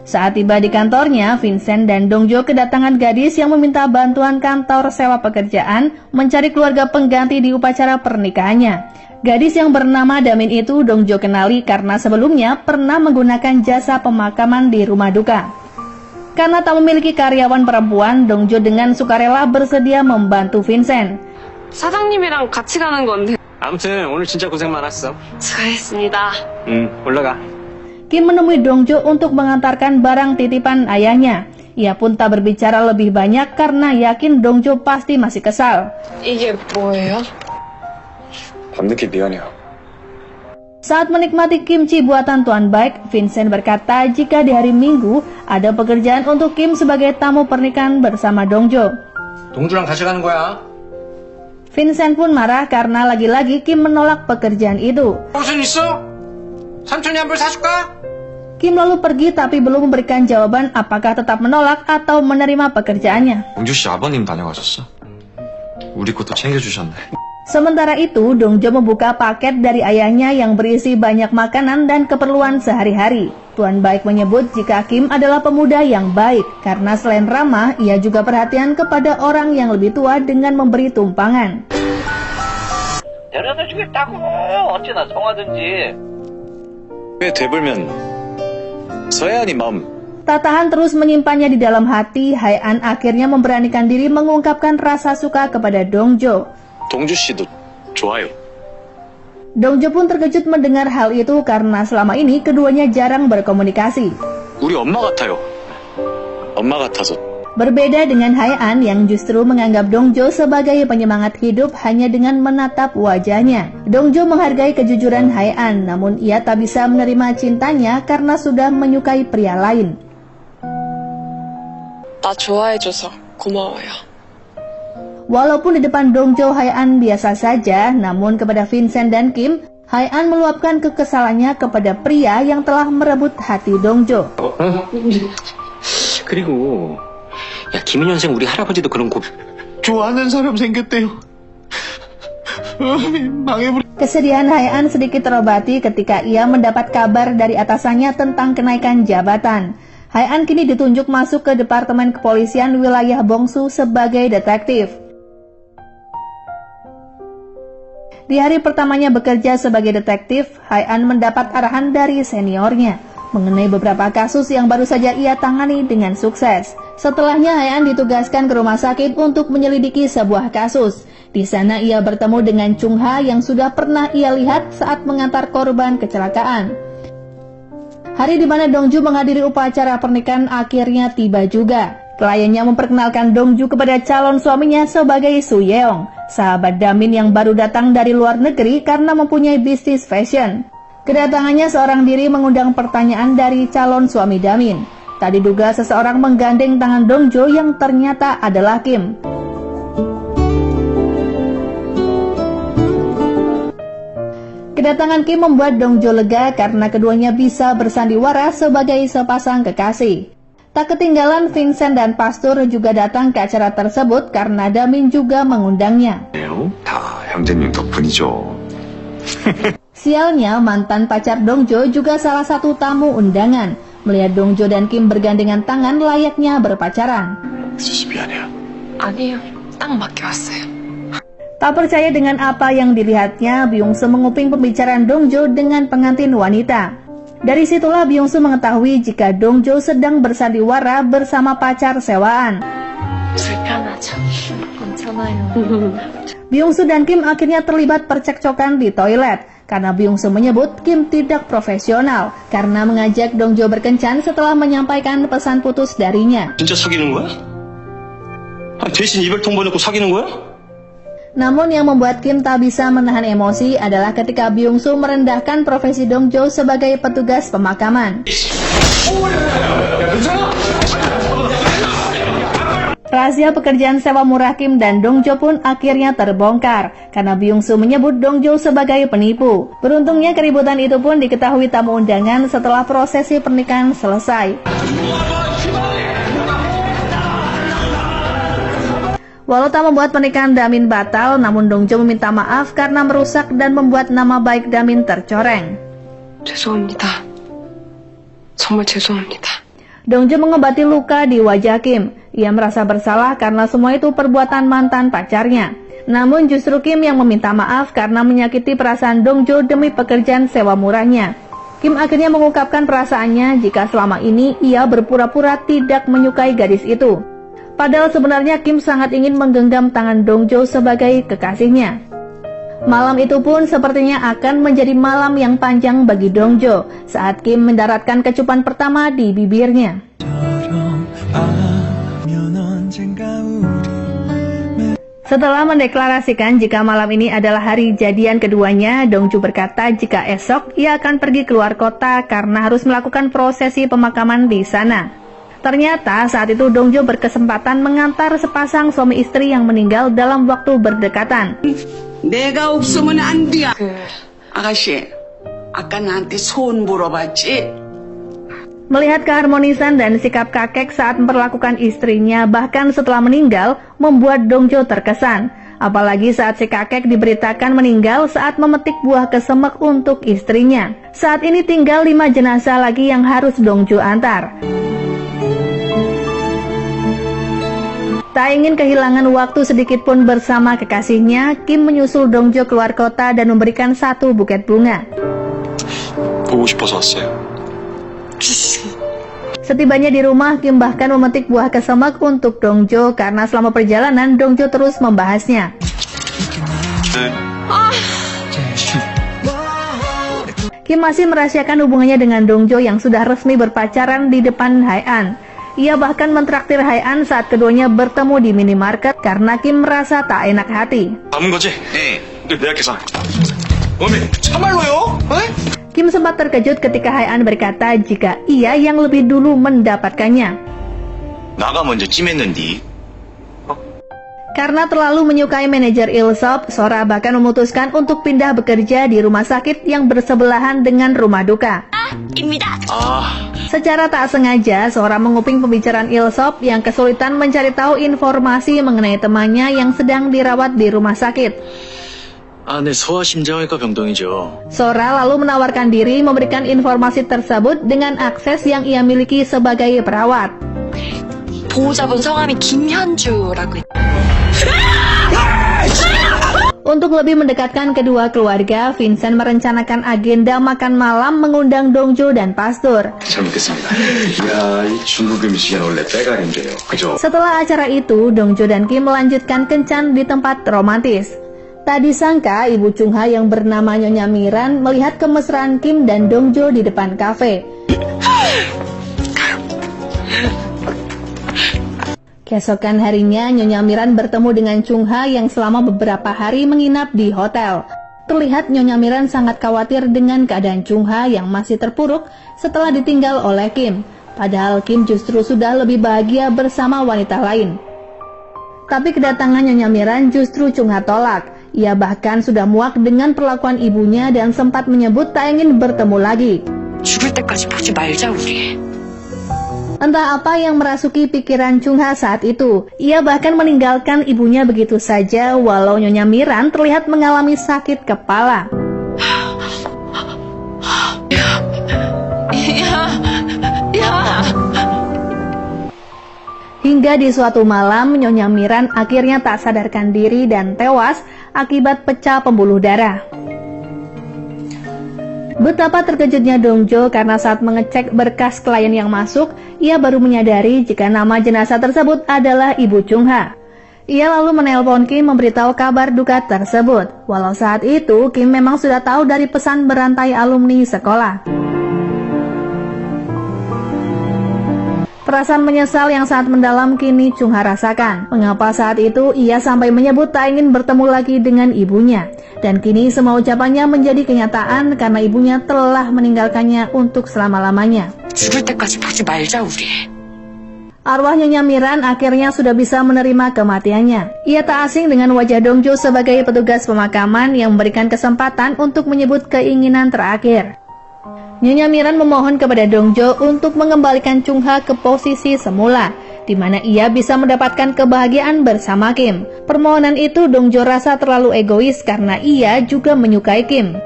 Saat tiba di kantornya, Vincent dan Dongjo kedatangan gadis yang meminta bantuan kantor sewa pekerjaan mencari keluarga pengganti di upacara pernikahannya. Gadis yang bernama Damin itu Dongjo kenali karena sebelumnya pernah menggunakan jasa pemakaman di rumah duka. Karena tak memiliki karyawan perempuan, Dongjo dengan sukarela bersedia membantu Vincent. 사장님이랑 같이 가는 건데. 아무튼 오늘 진짜 고생 많았어. 수고했습니다. 올라가. Kim menemui Dongjo untuk mengantarkan barang titipan ayahnya. Ia pun tak berbicara lebih banyak karena yakin Dongjo pasti masih kesal. 이게 뭐예요? 밤늦게 미안해요. Saat menikmati kimchi buatan Tuan Baek, Vincent berkata jika di hari Minggu ada pekerjaan untuk Kim sebagai tamu pernikahan bersama Dongjo. 동주랑 같이 가는 거야. Vincent pun marah karena lagi-lagi Kim menolak pekerjaan itu. 무슨 있어? 삼촌이 한 벌 사줄까? Kim lalu pergi tapi belum memberikan jawaban apakah tetap menolak atau menerima pekerjaannya. 동주 씨 아버님 다녀가셨어. 우리 것도 챙겨주셨네. Sementara itu, Dongjo membuka paket dari ayahnya yang berisi banyak makanan dan keperluan sehari-hari. Tuan Baek menyebut jika Kim adalah pemuda yang baik, karena selain ramah, ia juga perhatian kepada orang yang lebih tua dengan memberi tumpangan. 데려다 주겠다고 어찌나 성하든지. 왜 대불면 서해안이 마음. Tak tahan terus menyimpannya di dalam hati, Hae-an akhirnya memberanikan diri mengungkapkan rasa suka kepada Dongjo. 동주 씨도 좋아요. Dongjo pun terkejut mendengar hal itu karena selama ini keduanya jarang berkomunikasi. 우리 엄마 같아요. 엄마 같아서. Berbeda dengan Hae-an yang justru menganggap Dongjo sebagai penyemangat hidup hanya dengan menatap wajahnya. Dongjo menghargai kejujuran Hae-an, namun ia tak bisa menerima cintanya karena sudah menyukai pria lain. 나 좋아해줘서 고마워요. Walaupun di depan Dongjo Hae-an biasa saja, namun kepada Vincent dan Kim, Hae-an meluapkan kekesalannya kepada pria yang telah merebut hati Dongjo. 그리고 야 김은현 생 우리 할아버지도 그런 고. 좋아하는 사람 생겼대요. 망해버려. Kesedihan Hae-an sedikit terobati ketika ia mendapat kabar dari atasannya tentang kenaikan jabatan. Hae-an kini ditunjuk masuk ke Departemen Kepolisian Wilayah Bongsu sebagai detektif. Di hari pertamanya bekerja sebagai detektif, Hae-an mendapat arahan dari seniornya mengenai beberapa kasus yang baru saja ia tangani dengan sukses. Setelahnya, Hae-an ditugaskan ke rumah sakit untuk menyelidiki sebuah kasus. Di sana ia bertemu dengan Chung-ha yang sudah pernah ia lihat saat mengantar korban kecelakaan. Hari di mana Dongju menghadiri upacara pernikahan akhirnya tiba juga. Kliennya memperkenalkan Dongju kepada calon suaminya sebagai Su Yeong, sahabat Damin yang baru datang dari luar negeri karena mempunyai bisnis fashion. Kedatangannya seorang diri mengundang pertanyaan dari calon suami Damin. Tak diduga seseorang menggandeng tangan Dongju yang ternyata adalah Kim. Kedatangan Kim membuat Dongju lega karena keduanya bisa bersandiwara sebagai sepasang kekasih. Tak ketinggalan Vincent dan Pastur juga datang ke acara tersebut karena Damin juga mengundangnya. 다 형제님 덕분이죠. Sialnya, mantan pacar Dongju juga salah satu tamu undangan. Melihat Dongju dan Kim bergandengan tangan layaknya berpacaran. 미안해요. 아니에요. 딱 맡겨왔어요. Tak percaya dengan apa yang dilihatnya, Byung-soo menguping pembicaraan Dongju dengan pengantin wanita. Dari situlah Byung-soo mengetahui jika Dongju sedang bersandiwara bersama pacar sewaan. 불편하죠. 괜찮아요. Byung-soo dan Kim akhirnya terlibat percekcokan di toilet karena Byung-soo menyebut Kim tidak profesional karena mengajak Dongju berkencan setelah menyampaikan pesan putus darinya. 진짜 사귀는 거야? 대신 이별 통보해놓고 사귀는 거야? Namun yang membuat Kim tak bisa menahan emosi adalah ketika Byung-soo merendahkan profesi Dongju sebagai petugas pemakaman. Rahasia pekerjaan sewa murah Kim dan Dongju pun akhirnya terbongkar karena Byung-soo menyebut Dongju sebagai penipu. Beruntungnya keributan itu pun diketahui tamu undangan setelah prosesi pernikahan selesai. Walau tak membuat pernikahan Damin batal, namun Dongju meminta maaf karena merusak dan membuat nama baik Damin tercoreng. 죄송합니다. 정말 죄송합니다. Dongju mengobati luka di wajah Kim. Ia merasa bersalah karena semua itu perbuatan mantan pacarnya. Namun justru Kim yang meminta maaf karena menyakiti perasaan Dongju demi pekerjaan sewa murahnya. Kim akhirnya mengungkapkan perasaannya jika selama ini ia berpura-pura tidak menyukai gadis itu. Padahal sebenarnya Kim sangat ingin menggenggam tangan Dongju sebagai kekasihnya. Malam itu pun sepertinya akan menjadi malam yang panjang bagi Dongju saat Kim mendaratkan kecupan pertama di bibirnya. Setelah mendeklarasikan jika malam ini adalah hari jadian keduanya, Dongju berkata jika esok ia akan pergi keluar kota karena harus melakukan prosesi pemakaman di sana. Ternyata saat itu Dongju berkesempatan mengantar sepasang suami istri yang meninggal dalam waktu berdekatan. 내가 없으면 안 돼. 아가씨, 아까 나한테 소원 물어봤지? Melihat keharmonisan dan sikap kakek saat memperlakukan istrinya bahkan setelah meninggal membuat Dongju terkesan. Apalagi saat si kakek diberitakan meninggal saat memetik buah kesemek untuk istrinya. Saat ini tinggal 5 jenazah lagi yang harus Dongju antar. Tak ingin kehilangan waktu sedikit pun bersama kekasihnya, Kim menyusul Dongju keluar kota dan memberikan 1 buket bunga. 보고 싶어서 왔어요. Setibanya di rumah, Kim bahkan memetik buah kesemek untuk Dongju karena selama perjalanan Dongju terus membahasnya. Kim masih merahasiakan hubungannya dengan Dongju yang sudah resmi berpacaran di depan Hae-an. Ia bahkan mentraktir Hae-an saat keduanya bertemu di minimarket karena Kim merasa tak enak hati. 남은 거지? 네. 내가 계산. 어메, 참말로요? Kim sempat terkejut ketika Hae-an berkata jika ia yang lebih dulu mendapatkannya. 나가 먼저 찜했는디. Karena terlalu menyukai manajer Ilsop, Sora bahkan memutuskan untuk pindah bekerja di rumah sakit yang bersebelahan dengan rumah duka. Secara tak sengaja, Sora menguping pembicaraan Ilsop yang kesulitan mencari tahu informasi mengenai temannya yang sedang dirawat di rumah sakit. 네, 소아심장외과 병동이죠. Sora lalu menawarkan diri memberikan informasi tersebut dengan akses yang ia miliki sebagai perawat. 보호자분 성함이 김현주라고. Untuk lebih mendekatkan kedua keluarga, Vincent merencanakan agenda makan malam mengundang Dongju dan Pastur. 잘 먹겠습니다. 이야, 이 중국 음식은 원래 빼가린데요. 그죠? Setelah acara itu, Dongju dan Kim melanjutkan kencan di tempat romantis. Tak disangka, ibu Chung Ha yang bernama Nyonya Miran melihat kemesraan Kim dan Dongju di depan kafe. Keesokan harinya, Nyonya Miran bertemu dengan Chung Ha yang selama beberapa hari menginap di hotel. Terlihat Nyonya Miran sangat khawatir dengan keadaan Chung Ha yang masih terpuruk setelah ditinggal oleh Kim. Padahal Kim justru sudah lebih bahagia bersama wanita lain. Tapi kedatangan Nyonya Miran justru Chung Ha tolak. Ia bahkan sudah muak dengan perlakuan ibunya dan sempat menyebut tak ingin bertemu lagi. 죽을 때까지 보지 말자 우리. Entah apa yang merasuki pikiran Chung Ha saat itu. Ia bahkan meninggalkan ibunya begitu saja walau Nyonya Miran terlihat mengalami sakit kepala. Hingga di suatu malam, Nyonya Miran akhirnya tak sadarkan diri dan tewas akibat pecah pembuluh darah. Betapa terkejutnya Dongjo karena saat mengecek berkas klien yang masuk, ia baru menyadari jika nama jenazah tersebut adalah Ibu Chung Ha. Ia lalu menelpon Kim memberitahu kabar duka tersebut. Walau saat itu, Kim memang sudah tahu dari pesan berantai alumni sekolah. Perasaan menyesal yang sangat mendalam kini Chung Ha rasakan. Mengapa saat itu ia sampai menyebut tak ingin bertemu lagi dengan ibunya. Dan kini semua ucapannya menjadi kenyataan karena ibunya telah meninggalkannya untuk selama-lamanya. 죽을 때까지 보지 말자 우리. Arwah Nyonya Miran akhirnya sudah bisa menerima kematiannya. Ia tak asing dengan wajah Dongjo sebagai petugas pemakaman yang memberikan kesempatan untuk menyebut keinginan terakhir. Nyonya Miran memohon kepada Dongjo untuk mengembalikan Chung Ha ke posisi semula, di mana ia bisa mendapatkan kebahagiaan bersama Kim. Permohonan itu Dongjo rasa terlalu egois karena ia juga menyukai Kim.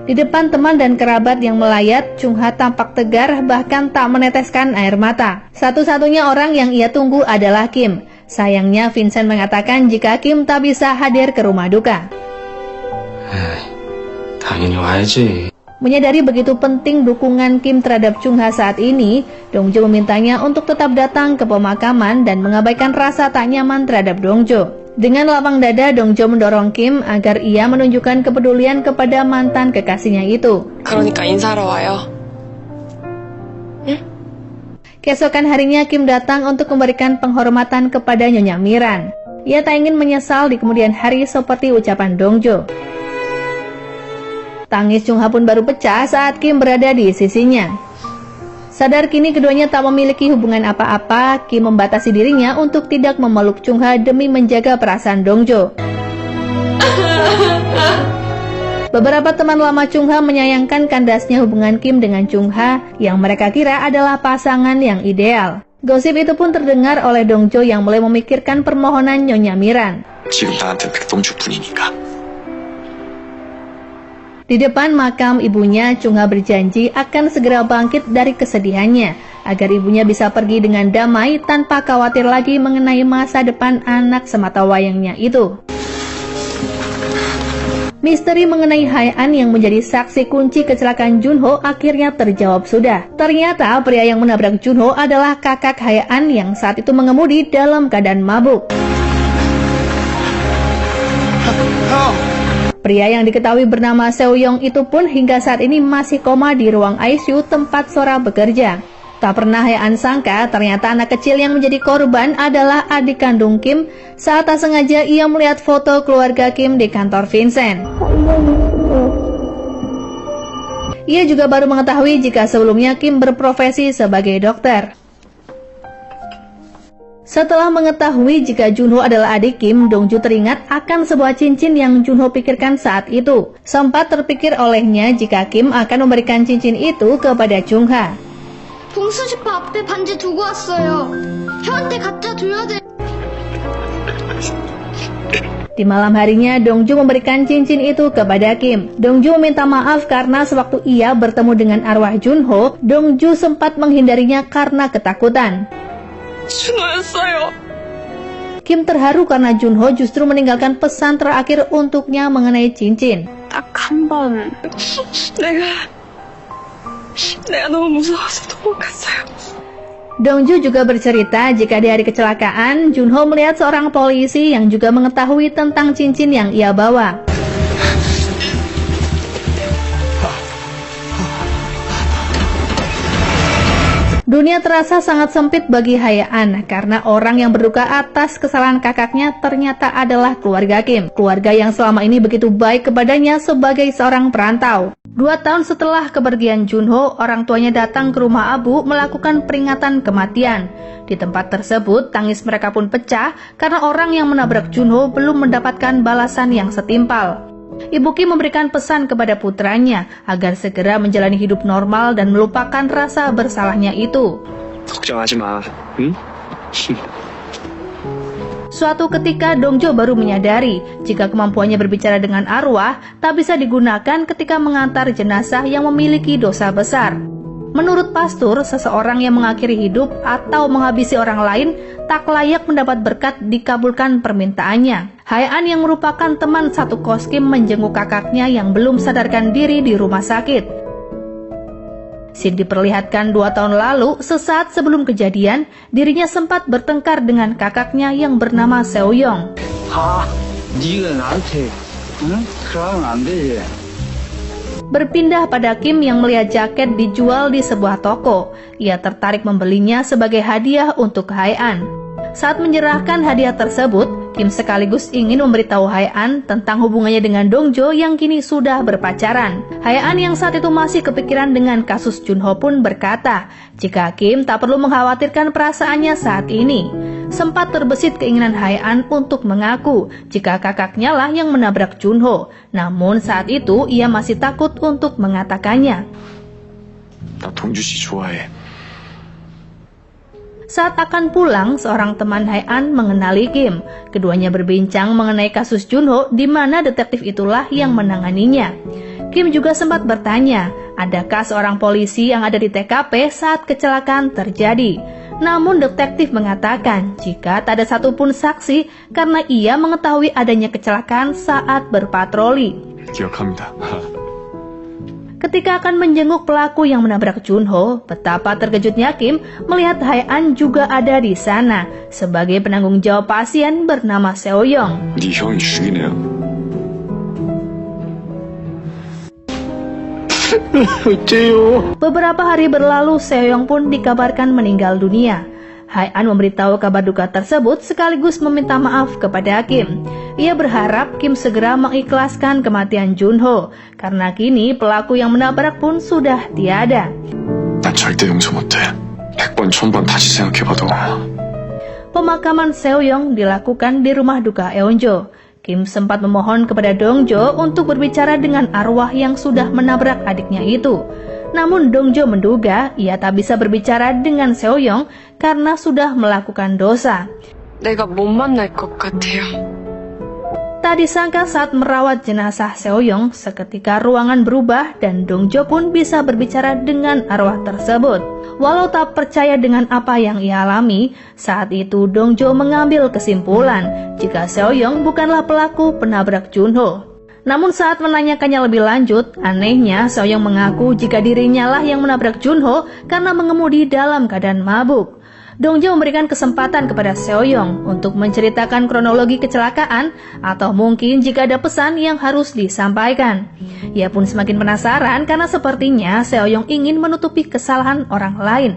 Di depan teman dan kerabat yang melayat, Chung Ha tampak tegar bahkan tak meneteskan air mata. Satu-satunya orang yang ia tunggu adalah Kim. Sayangnya Vincent mengatakan jika Kim tak bisa hadir ke rumah duka. 당연히 와야지. Menyadari begitu penting dukungan Kim terhadap Chung Ha saat ini, Dongjo memintanya untuk tetap datang ke pemakaman dan mengabaikan rasa tak nyaman terhadap Dongjo. Dengan lapang dada, Dongjo mendorong Kim agar ia menunjukkan kepedulian kepada mantan kekasihnya itu. 그러니까 인사하러 와요. Keesokan harinya Kim datang untuk memberikan penghormatan kepada Nyonya Miran. Ia tak ingin menyesal di kemudian hari seperti ucapan Dongjo. Tangis Chung Ha pun baru pecah saat Kim berada di sisinya. Sadar kini keduanya tak memiliki hubungan apa-apa, Kim membatasi dirinya untuk tidak memeluk Chung Ha demi menjaga perasaan Dongjo. Beberapa teman lama Chung Ha menyayangkan kandasnya hubungan Kim dengan Chung Ha yang mereka kira adalah pasangan yang ideal. Gosip itu pun terdengar oleh Dongjo yang mulai memikirkan permohonan Nyonya Miran. 지금 나한텐 백동주뿐이니까. Di depan makam ibunya, Chung Ha berjanji akan segera bangkit dari kesedihannya, agar ibunya bisa pergi dengan damai tanpa khawatir lagi mengenai masa depan anak sematawayangnya itu. Misteri mengenai Hae-an yang menjadi saksi kunci kecelakaan Junho akhirnya terjawab sudah. Ternyata pria yang menabrak Junho adalah kakak Hae-an yang saat itu mengemudi dalam keadaan mabuk. Pria yang diketahui bernama Seo Yong itu pun hingga saat ini masih koma di ruang ICU tempat Sora bekerja. Tak pernah Hae-an sangka ternyata anak kecil yang menjadi korban adalah adik kandung Kim saat tak sengaja ia melihat foto keluarga Kim di kantor Vincent. Ia juga baru mengetahui jika sebelumnya Kim berprofesi sebagai dokter. Setelah mengetahui jika Junho adalah adik Kim, Dongju teringat akan sebuah cincin yang Junho pikirkan saat itu. Sempat terpikir olehnya jika Kim akan memberikan cincin itu kepada Chung Ha. 봉수 슈퍼 앞에 반지 두고 왔어요. 형한테 갖다 줘야 돼. Di malam harinya, Dongju memberikan cincin itu kepada Kim. Dongju minta maaf karena sewaktu ia bertemu dengan arwah Junho, Dongju sempat menghindarinya karena ketakutan. 준호였어요. Kim terharu karena Junho justru meninggalkan pesan terakhir untuknya mengenai cincin. 딱 한 번 내가 너무 무서워서 도망갔어요. Dongju juga bercerita jika di hari kecelakaan, Junho melihat seorang polisi yang juga mengetahui tentang cincin yang ia bawa. Dunia terasa sangat sempit bagi Hae-an karena orang yang berduka atas kesalahan kakaknya ternyata adalah keluarga Kim. Keluarga yang selama ini begitu baik kepadanya sebagai seorang perantau. 2 tahun setelah kepergian Junho, orang tuanya datang ke rumah Abu melakukan peringatan kematian. Di tempat tersebut, tangis mereka pun pecah karena orang yang menabrak Junho belum mendapatkan balasan yang setimpal. Ibu Kim memberikan pesan kepada putranya agar segera menjalani hidup normal dan melupakan rasa bersalahnya itu. 걱정하지 마. 응? Suatu ketika Dongjo baru menyadari jika kemampuannya berbicara dengan arwah tak bisa digunakan ketika mengantar jenazah yang memiliki dosa besar. Menurut pastor, seseorang yang mengakhiri hidup atau menghabisi orang lain tak layak mendapat berkat dikabulkan permintaannya. Hae-an yang merupakan teman satu kos Kim menjenguk kakaknya yang belum sadarkan diri di rumah sakit. Scene diperlihatkan 2 tahun lalu, sesaat sebelum kejadian, dirinya sempat bertengkar dengan kakaknya yang bernama Seo-yong. 네가 나한테 응? 그러면 안 되지. Berpindah pada Kim yang melihat jaket dijual di sebuah toko. Ia tertarik membelinya sebagai hadiah untuk Hae-an. Saat menyerahkan hadiah tersebut, Kim sekaligus ingin memberitahu Hae-an tentang hubungannya dengan Dongjo yang kini sudah berpacaran. Hae-an yang saat itu masih kepikiran dengan kasus Junho pun berkata, jika Kim tak perlu mengkhawatirkan perasaannya saat ini. Sempat terbesit keinginan Hae-an untuk mengaku jika kakaknya lah yang menabrak Junho. Namun saat itu ia masih takut untuk mengatakannya. 나 동주 씨 좋아해. Saat akan pulang, seorang teman Hae-an mengenali Kim. Keduanya berbincang mengenai kasus Junho di mana detektif itulah yang menanganinya. Kim juga sempat bertanya, adakah seorang polisi yang ada di TKP saat kecelakaan terjadi? Namun detektif mengatakan jika tak ada satupun saksi karena ia mengetahui adanya kecelakaan saat berpatroli. 기억합니다. Ketika akan menjenguk pelaku yang menabrak Junho, betapa terkejutnya Kim melihat Hae-an juga ada di sana sebagai penanggung jawab pasien bernama Seo-yong. 네 형이 죽이네요. Beberapa hari berlalu, Seo-yong pun dikabarkan meninggal dunia. Hae-an memberitahu kabar duka tersebut sekaligus meminta maaf kepada Kim. Ia berharap Kim segera mengikhlaskan kematian Junho, karena kini pelaku yang menabrak pun sudah tiada. 난 절대 용서 못해. 100번 1000번 다시 생각해봐도. Pemakaman Seo-yong dilakukan di rumah duka Eunjo. Kim sempat memohon kepada Dongjo untuk berbicara dengan arwah yang sudah menabrak adiknya itu. Namun Dongjo menduga ia tak bisa berbicara dengan Seo-yong karena sudah melakukan dosa. 내가 못 만날 것 같아요. Tak disangka saat merawat jenazah Seo-yong, seketika ruangan berubah dan Dongjo pun bisa berbicara dengan arwah tersebut. Walau tak percaya dengan apa yang ia alami, saat itu Dongjo mengambil kesimpulan jika Seo-yong bukanlah pelaku penabrak Junho. Namun saat menanyakannya lebih lanjut, anehnya Seo-yong mengaku jika dirinya lah yang menabrak Junho karena mengemudi dalam keadaan mabuk. Dongjo memberikan kesempatan kepada Seo-yong untuk menceritakan kronologi kecelakaan atau mungkin jika ada pesan yang harus disampaikan. Ia pun semakin penasaran karena sepertinya Seo-yong ingin menutupi kesalahan orang lain.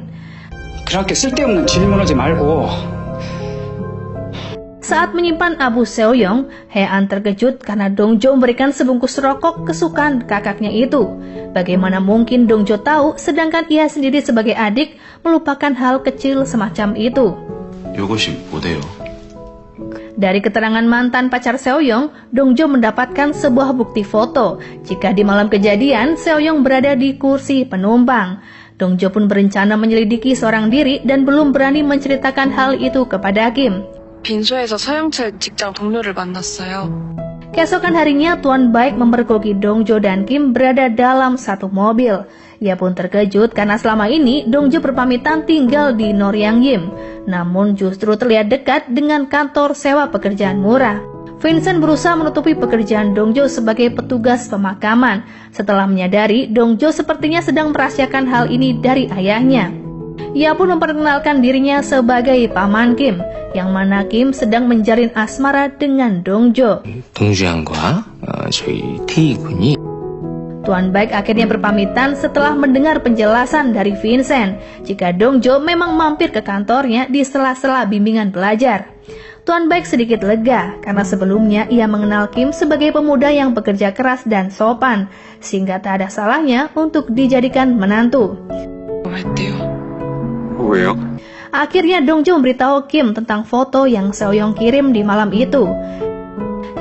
그렇게 쓸데없는 질문하지 말고. Saat menyimpan abu Seo-yong, Hae-an terkejut karena Dongjo memberikan sebungkus rokok kesukaan kakaknya itu. Bagaimana mungkin Dongjo tahu sedangkan ia sendiri sebagai adik melupakan hal kecil semacam itu? 이것이 뭐대요? Dari keterangan mantan pacar Seo-yong, Dongjo mendapatkan sebuah bukti foto jika di malam kejadian Seo-yong berada di kursi penumpang. Dongjo pun berencana menyelidiki seorang diri dan belum berani menceritakan hal itu kepada Kim. 빈소에서 서영철 직장 동료를 만났어요. Keesokan harinya, Tuan Baik mempergoki Dongjo dan Kim berada dalam satu mobil. Ia pun terkejut karena selama ini Dongjo berpamitan tinggal di Noryangyim, namun justru terlihat dekat dengan kantor sewa pekerjaan murah. Vincent berusaha menutupi pekerjaan Dongjo sebagai petugas pemakaman, setelah menyadari Dongjo sepertinya sedang merahasiakan hal ini dari ayahnya. Ia pun memperkenalkan dirinya sebagai paman Kim, yang mana Kim sedang menjalin asmara dengan Dongjo. 동주 양과 저희 태희 군이 Tuan Baik akhirnya berpamitan setelah mendengar penjelasan dari Vincent jika Dongjo memang mampir ke kantornya di sela-sela bimbingan belajar. Tuan Baik sedikit lega karena sebelumnya ia mengenal Kim sebagai pemuda yang bekerja keras dan sopan, sehingga tak ada salahnya untuk dijadikan menantu. 왜요? Akhirnya Dongjo memberitahu Kim tentang foto yang Seoyong kirim di malam itu.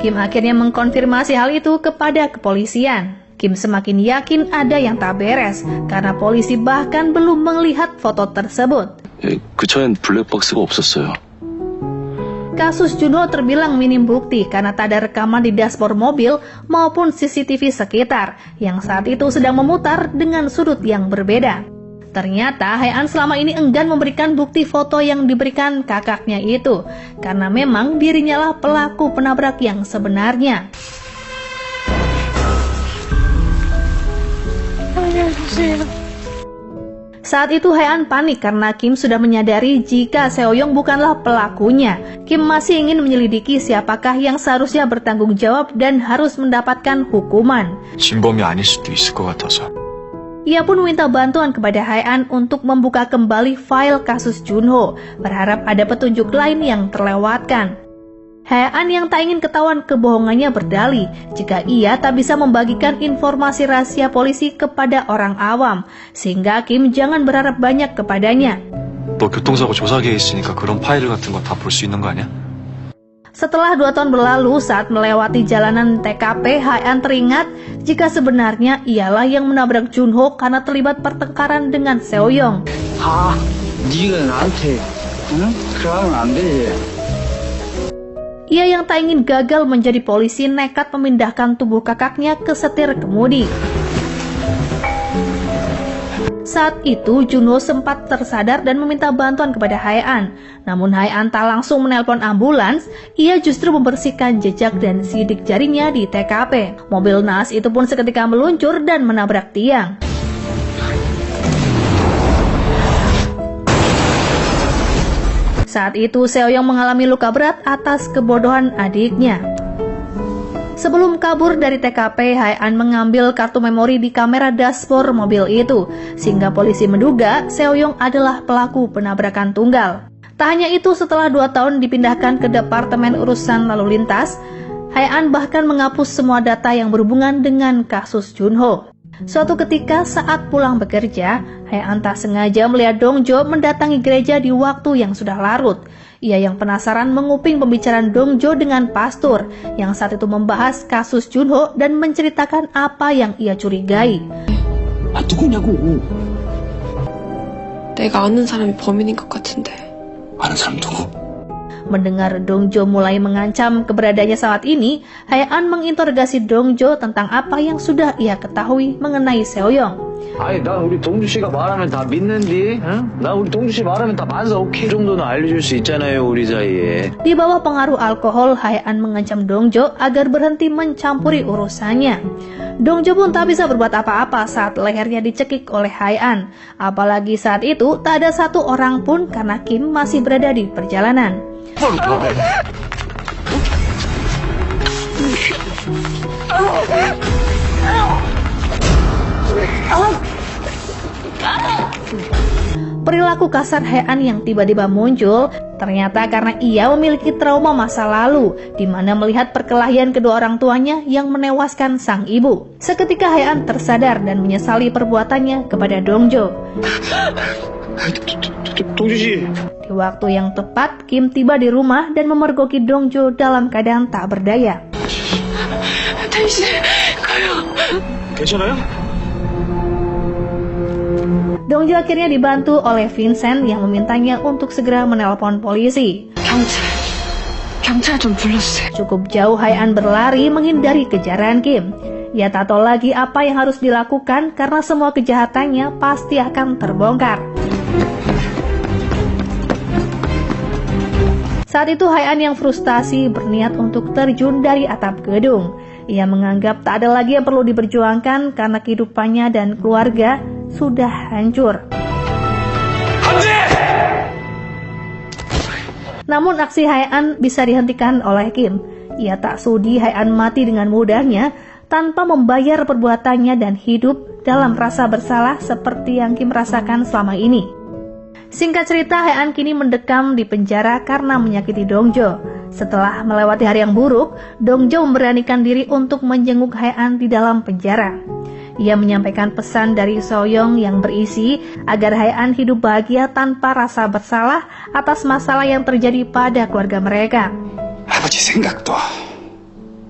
Kim akhirnya mengkonfirmasi hal itu kepada kepolisian. Kim semakin yakin ada yang tak beres karena polisi bahkan belum melihat foto tersebut. 그차엔 블랙박스가 없었어요. Kasus Junho terbilang minim bukti karena tak ada rekaman di dashboard mobil maupun CCTV sekitar yang saat itu sedang memutar dengan sudut yang berbeda. Ternyata Hae-an selama ini enggan memberikan bukti foto yang diberikan kakaknya itu karena memang dirinya lah pelaku penabrak yang sebenarnya. Saat itu Hae-an panik karena Kim sudah menyadari jika Seoyong bukanlah pelakunya. Kim masih ingin menyelidiki siapakah yang seharusnya bertanggung jawab dan harus mendapatkan hukuman. 진범이 아닐 수도 있을 것 같아서. Ia pun meminta bantuan kepada Hae-an untuk membuka kembali file kasus Junho, berharap ada petunjuk lain yang terlewatkan. Hae-an yang tak ingin ketahuan kebohongannya berdalih jika ia tak bisa membagikan informasi rahasia polisi kepada orang awam, sehingga Kim jangan berharap banyak kepadanya. 너 교통사고 조사계에 있으니까 그런 파일 같은 거 다 볼 수 있는 거 아니야? Setelah 2 tahun berlalu saat melewati jalanan TKP, Hae-an teringat jika sebenarnya ialah yang menabrak Junho karena terlibat pertengkaran dengan Seoyong. 네가 나한테 응? 그러면 안 되지. Ia yang tak ingin gagal menjadi polisi nekat memindahkan tubuh kakaknya ke setir kemudi. Saat itu Junho sempat tersadar dan meminta bantuan kepada Hae-an. Namun Hae-an tak langsung menelpon ambulans, ia justru membersihkan jejak dan sidik jarinya di TKP. Mobil naas itu pun seketika meluncur dan menabrak tiang. Saat itu Seoyong mengalami luka berat atas kebodohan adiknya. Sebelum kabur dari TKP, Hae-an mengambil kartu memori di kamera dashboard mobil itu, sehingga polisi menduga Seoyong adalah pelaku penabrakan tunggal. Tak hanya itu, setelah 2 tahun dipindahkan ke Departemen Urusan Lalu Lintas, Hae-an bahkan menghapus semua data yang berhubungan dengan kasus Junho. Suatu ketika saat pulang bekerja, Hae-an tak sengaja melihat Dongjo mendatangi gereja di waktu yang sudah larut. Ia yang penasaran menguping pembicaraan Dongjo dengan pastor yang saat itu membahas kasus Junho dan menceritakan apa yang ia curigai. 누구냐고. 내가 아는 사람이 범인인 것 같은데. 아는 사람 누구? Mendengar Dongjo mulai mengancam keberadaannya saat ini, Hae-an menginterogasi Dongjo tentang apa yang sudah ia ketahui mengenai Seoyong. 아니 난 우리 동주 씨가 말하면 다 믿는디. 응? 난 우리 동주 씨 말하면 다 만사 오케이 정도는 알려줄 수 있잖아요 우리 사이에. Di bawah pengaruh alkohol, Hae-an mengancam Dongjo agar berhenti mencampuri urusannya. Dongjo pun tak bisa berbuat apa-apa saat lehernya dicekik oleh Hae-an. Apalagi saat itu tak ada satu orang pun karena Kim masih berada di perjalanan. Perilaku kasar Hae-an yang tiba-tiba muncul ternyata karena ia memiliki trauma masa lalu di mana melihat perkelahian kedua orang tuanya yang menewaskan sang ibu. Seketika Hae-an tersadar dan menyesali perbuatannya kepada Dongjo. 동주 씨. Di waktu yang tepat, Kim tiba di rumah dan memergoki Dongjo dalam keadaan tak berdaya. 괜찮아요? Dongjo akhirnya dibantu oleh Vincent yang memintanya untuk segera menelpon polisi. 경찰 좀 불러주세요. Cukup jauh Hae-an berlari menghindari kejaran Kim. Ia tak tahu lagi apa yang harus dilakukan karena semua kejahatannya pasti akan terbongkar. Saat itu Hae-an yang frustasi berniat untuk terjun dari atap gedung. Ia menganggap tak ada lagi yang perlu diperjuangkan karena kehidupannya dan keluarga sudah hancur. Namun aksi Hae-an bisa dihentikan oleh Kim. Ia tak sudi Hae-an mati dengan mudahnya, tanpa membayar perbuatannya dan hidup dalam rasa bersalah seperti yang Kim rasakan selama ini. Singkat cerita, Hae-an kini mendekam di penjara karena menyakiti Dongjo. Setelah melewati hari yang buruk, Dongjo memberanikan diri untuk menjenguk Hae-an di dalam penjara. Ia menyampaikan pesan dari Soyoung yang berisi agar Hae-an hidup bahagia tanpa rasa bersalah atas masalah yang terjadi pada keluarga mereka. 아버지 생각도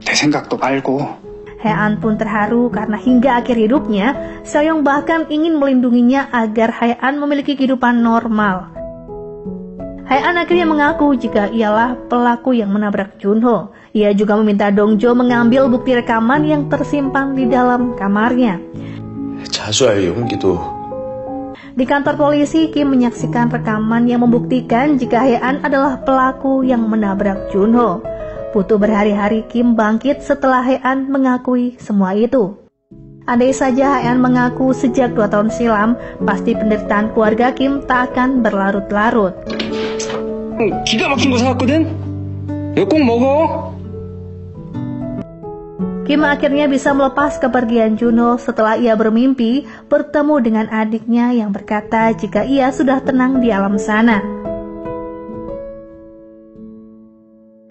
내 생각도 말고 Hae-an pun terharu karena hingga akhir hidupnya, Soyoung bahkan ingin melindunginya agar Hae-an memiliki kehidupan normal. Hae-an akhirnya mengaku jika ialah pelaku yang menabrak Junho. Ia juga meminta Dongjo mengambil bukti rekaman yang tersimpan di dalam kamarnya. 자수할 용기도. Di kantor polisi, Kim menyaksikan rekaman yang membuktikan jika Hae-an adalah pelaku yang menabrak Junho. Butuh berhari-hari Kim bangkit setelah Hae-an mengakui semua itu. Andai saja Hae-an mengaku sejak 2 tahun silam, pasti penderitaan keluarga Kim tak akan berlarut-larut. 기가 막힌 거 사왔거든? 이거 꼭 먹어. Kim akhirnya bisa melepas kepergian Junho setelah ia bermimpi bertemu dengan adiknya yang berkata jika ia sudah tenang di alam sana.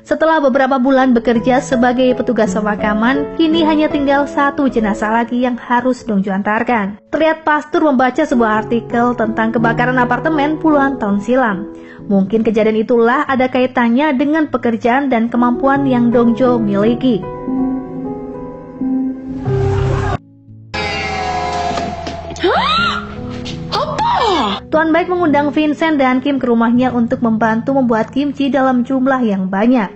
Setelah beberapa bulan bekerja sebagai petugas pemakaman, kini hanya tinggal 1 jenazah lagi yang harus Dongjo antarkan. Terlihat pastor membaca sebuah artikel tentang kebakaran apartemen puluhan tahun silam. Mungkin kejadian itulah ada kaitannya dengan pekerjaan dan kemampuan yang Dongjo miliki. Tuan Baik mengundang Vincent dan Kim ke rumahnya untuk membantu membuat kimchi dalam jumlah yang banyak.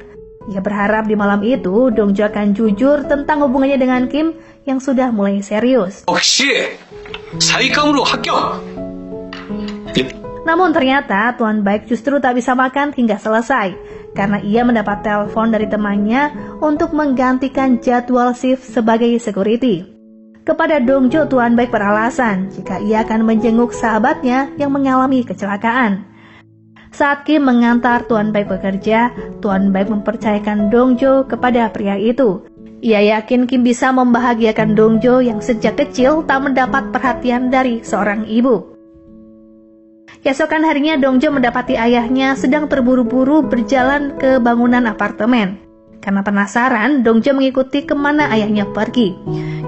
Ia berharap di malam itu Dongjo akan jujur tentang hubungannya dengan Kim yang sudah mulai serius. 역시 사익감으로 합격. Namun ternyata Tuan Baik justru tak bisa makan hingga selesai karena ia mendapat telepon dari temannya untuk menggantikan jadwal shift sebagai security. Kepada Dongjo, Tuan Baik beralasan jika ia akan menjenguk sahabatnya yang mengalami kecelakaan. Saat Kim mengantar Tuan Baik bekerja, Tuan Baik mempercayakan Dongjo kepada pria itu. Ia yakin Kim bisa membahagiakan Dongjo yang sejak kecil tak mendapat perhatian dari seorang ibu. Keesokan harinya Dongjo mendapati ayahnya sedang terburu-buru berjalan ke bangunan apartemen. Karena penasaran, Dongjo mengikuti kemana ayahnya pergi.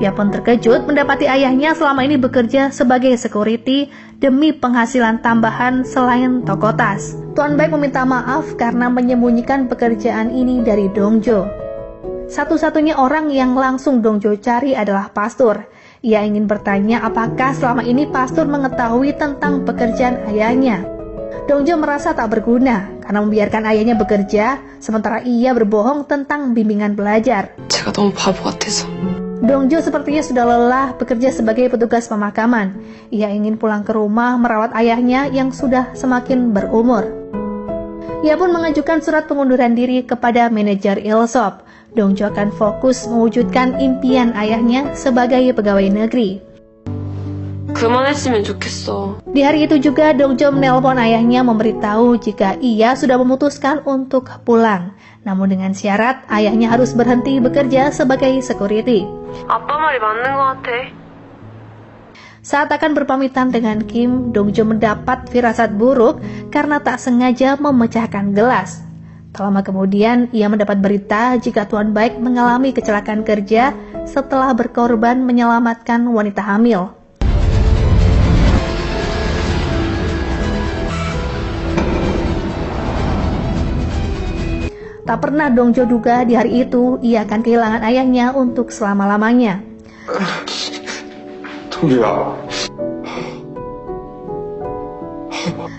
Ia pun terkejut mendapati ayahnya selama ini bekerja sebagai security demi penghasilan tambahan selain toko tas. Tuan Baik meminta maaf karena menyembunyikan pekerjaan ini dari Dongjo. Satu-satunya orang yang langsung Dongjo cari adalah pastor. Ia ingin bertanya apakah selama ini pastor mengetahui tentang pekerjaan ayahnya. Dongjo merasa tak berguna karena membiarkan ayahnya bekerja, sementara ia berbohong tentang bimbingan belajar. 제가 너무 바보 같아서. Dongjo sepertinya sudah lelah bekerja sebagai petugas pemakaman. Ia ingin pulang ke rumah merawat ayahnya yang sudah semakin berumur. Ia pun mengajukan surat pengunduran diri kepada manajer Ilsop. Dongjo akan fokus mewujudkan impian ayahnya sebagai pegawai negeri. 그만했으면 좋겠어. Di hari itu juga Dongjo menelpon ayahnya memberitahu jika ia sudah memutuskan untuk pulang. Namun dengan syarat ayahnya harus berhenti bekerja sebagai security. 아빠 말이 맞는 것 같아. Saat akan berpamitan dengan Kim, Dongjo mendapat firasat buruk karena tak sengaja memecahkan gelas. Tak lama kemudian, ia mendapat berita jika Tuan Baik mengalami kecelakaan kerja setelah berkorban menyelamatkan wanita hamil. Tak pernah Dongjo duga di hari itu ia akan kehilangan ayahnya untuk selama-lamanya.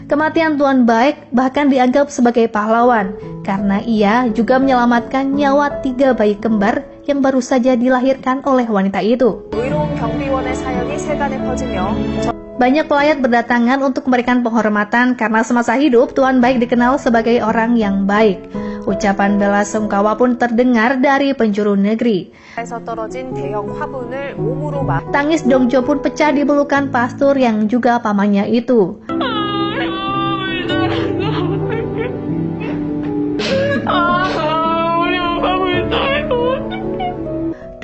Kematian Tuan Baik bahkan dianggap sebagai pahlawan karena ia juga menyelamatkan nyawa 3 bayi kembar yang baru saja dilahirkan oleh wanita itu. Banyak pelayat berdatangan untuk memberikan penghormatan karena semasa hidup Tuan Baik dikenal sebagai orang yang baik. Ucapan bela sungkawa pun terdengar dari penjuru negeri. Tangis Dongjo pun pecah di pelukan pastor yang juga pamannya itu.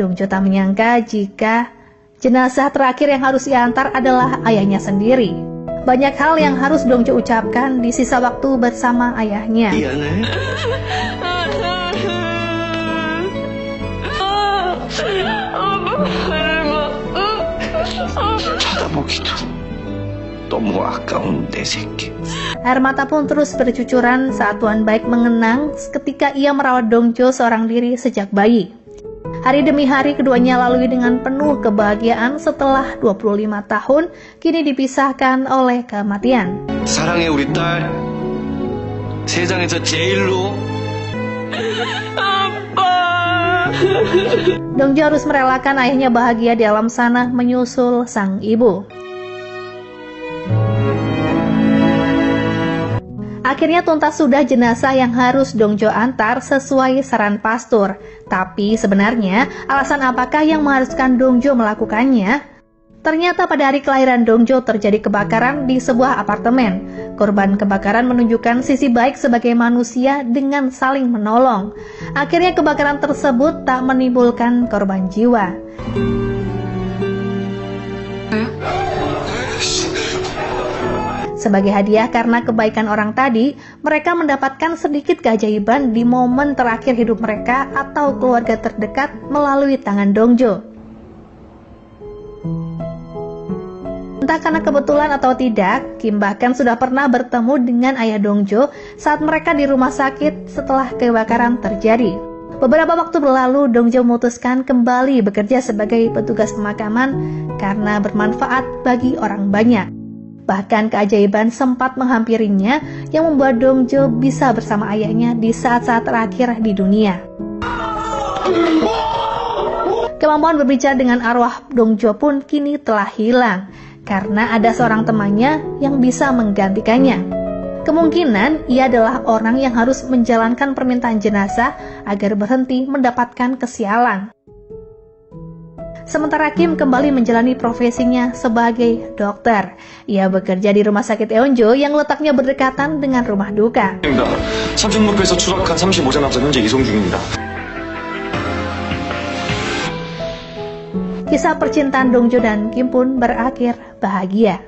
Dongjo tak menyangka jika jenazah terakhir yang harus diantar adalah ayahnya sendiri. Banyak hal yang harus Dongjo ucapkan di sisa waktu bersama ayahnya. 쳐다보기도 너무 아까운 내 새끼. Air mata pun terus bercucuran saat Tuan Baik mengenang ketika ia merawat Dongjo seorang diri sejak bayi. Hari demi hari keduanya lalui dengan penuh kebahagiaan setelah 25 tahun kini dipisahkan oleh kematian. 사랑해 우리 딸. 세상에서 제일로. Dongjo harus merelakan ayahnya bahagia di alam sana menyusul sang ibu. Akhirnya tuntas sudah jenazah yang harus Dongjo antar sesuai saran pastor. Tapi sebenarnya alasan apakah yang mengharuskan Dongjo melakukannya? Ternyata pada hari kelahiran Dongjo terjadi kebakaran di sebuah apartemen. Korban kebakaran menunjukkan sisi baik sebagai manusia dengan saling menolong. Akhirnya kebakaran tersebut tak menimbulkan korban jiwa. Sebagai hadiah karena kebaikan orang tadi, mereka mendapatkan sedikit keajaiban di momen terakhir hidup mereka atau keluarga terdekat melalui tangan Dongjo. Entah karena kebetulan atau tidak, Kim bahkan sudah pernah bertemu dengan ayah Dongjo saat mereka di rumah sakit setelah kebakaran terjadi. Beberapa waktu berlalu, Dongjo memutuskan kembali bekerja sebagai petugas pemakaman karena bermanfaat bagi orang banyak. Bahkan keajaiban sempat menghampirinya yang membuat Dongjo bisa bersama ayahnya di saat-saat terakhir di dunia. Kemampuan berbicara dengan arwah Dongjo pun kini telah hilang karena ada seorang temannya yang bisa menggantikannya. Kemungkinan ia adalah orang yang harus menjalankan permintaan jenazah agar berhenti mendapatkan kesialan. Sementara Kim kembali menjalani profesinya sebagai dokter. Ia bekerja di rumah sakit Eonjo yang letaknya berdekatan dengan rumah duka. 삼성목표에서 추락한 35자 남자 현재 이송 중입니다. Kisah percintaan Dongjo dan Kim pun berakhir bahagia.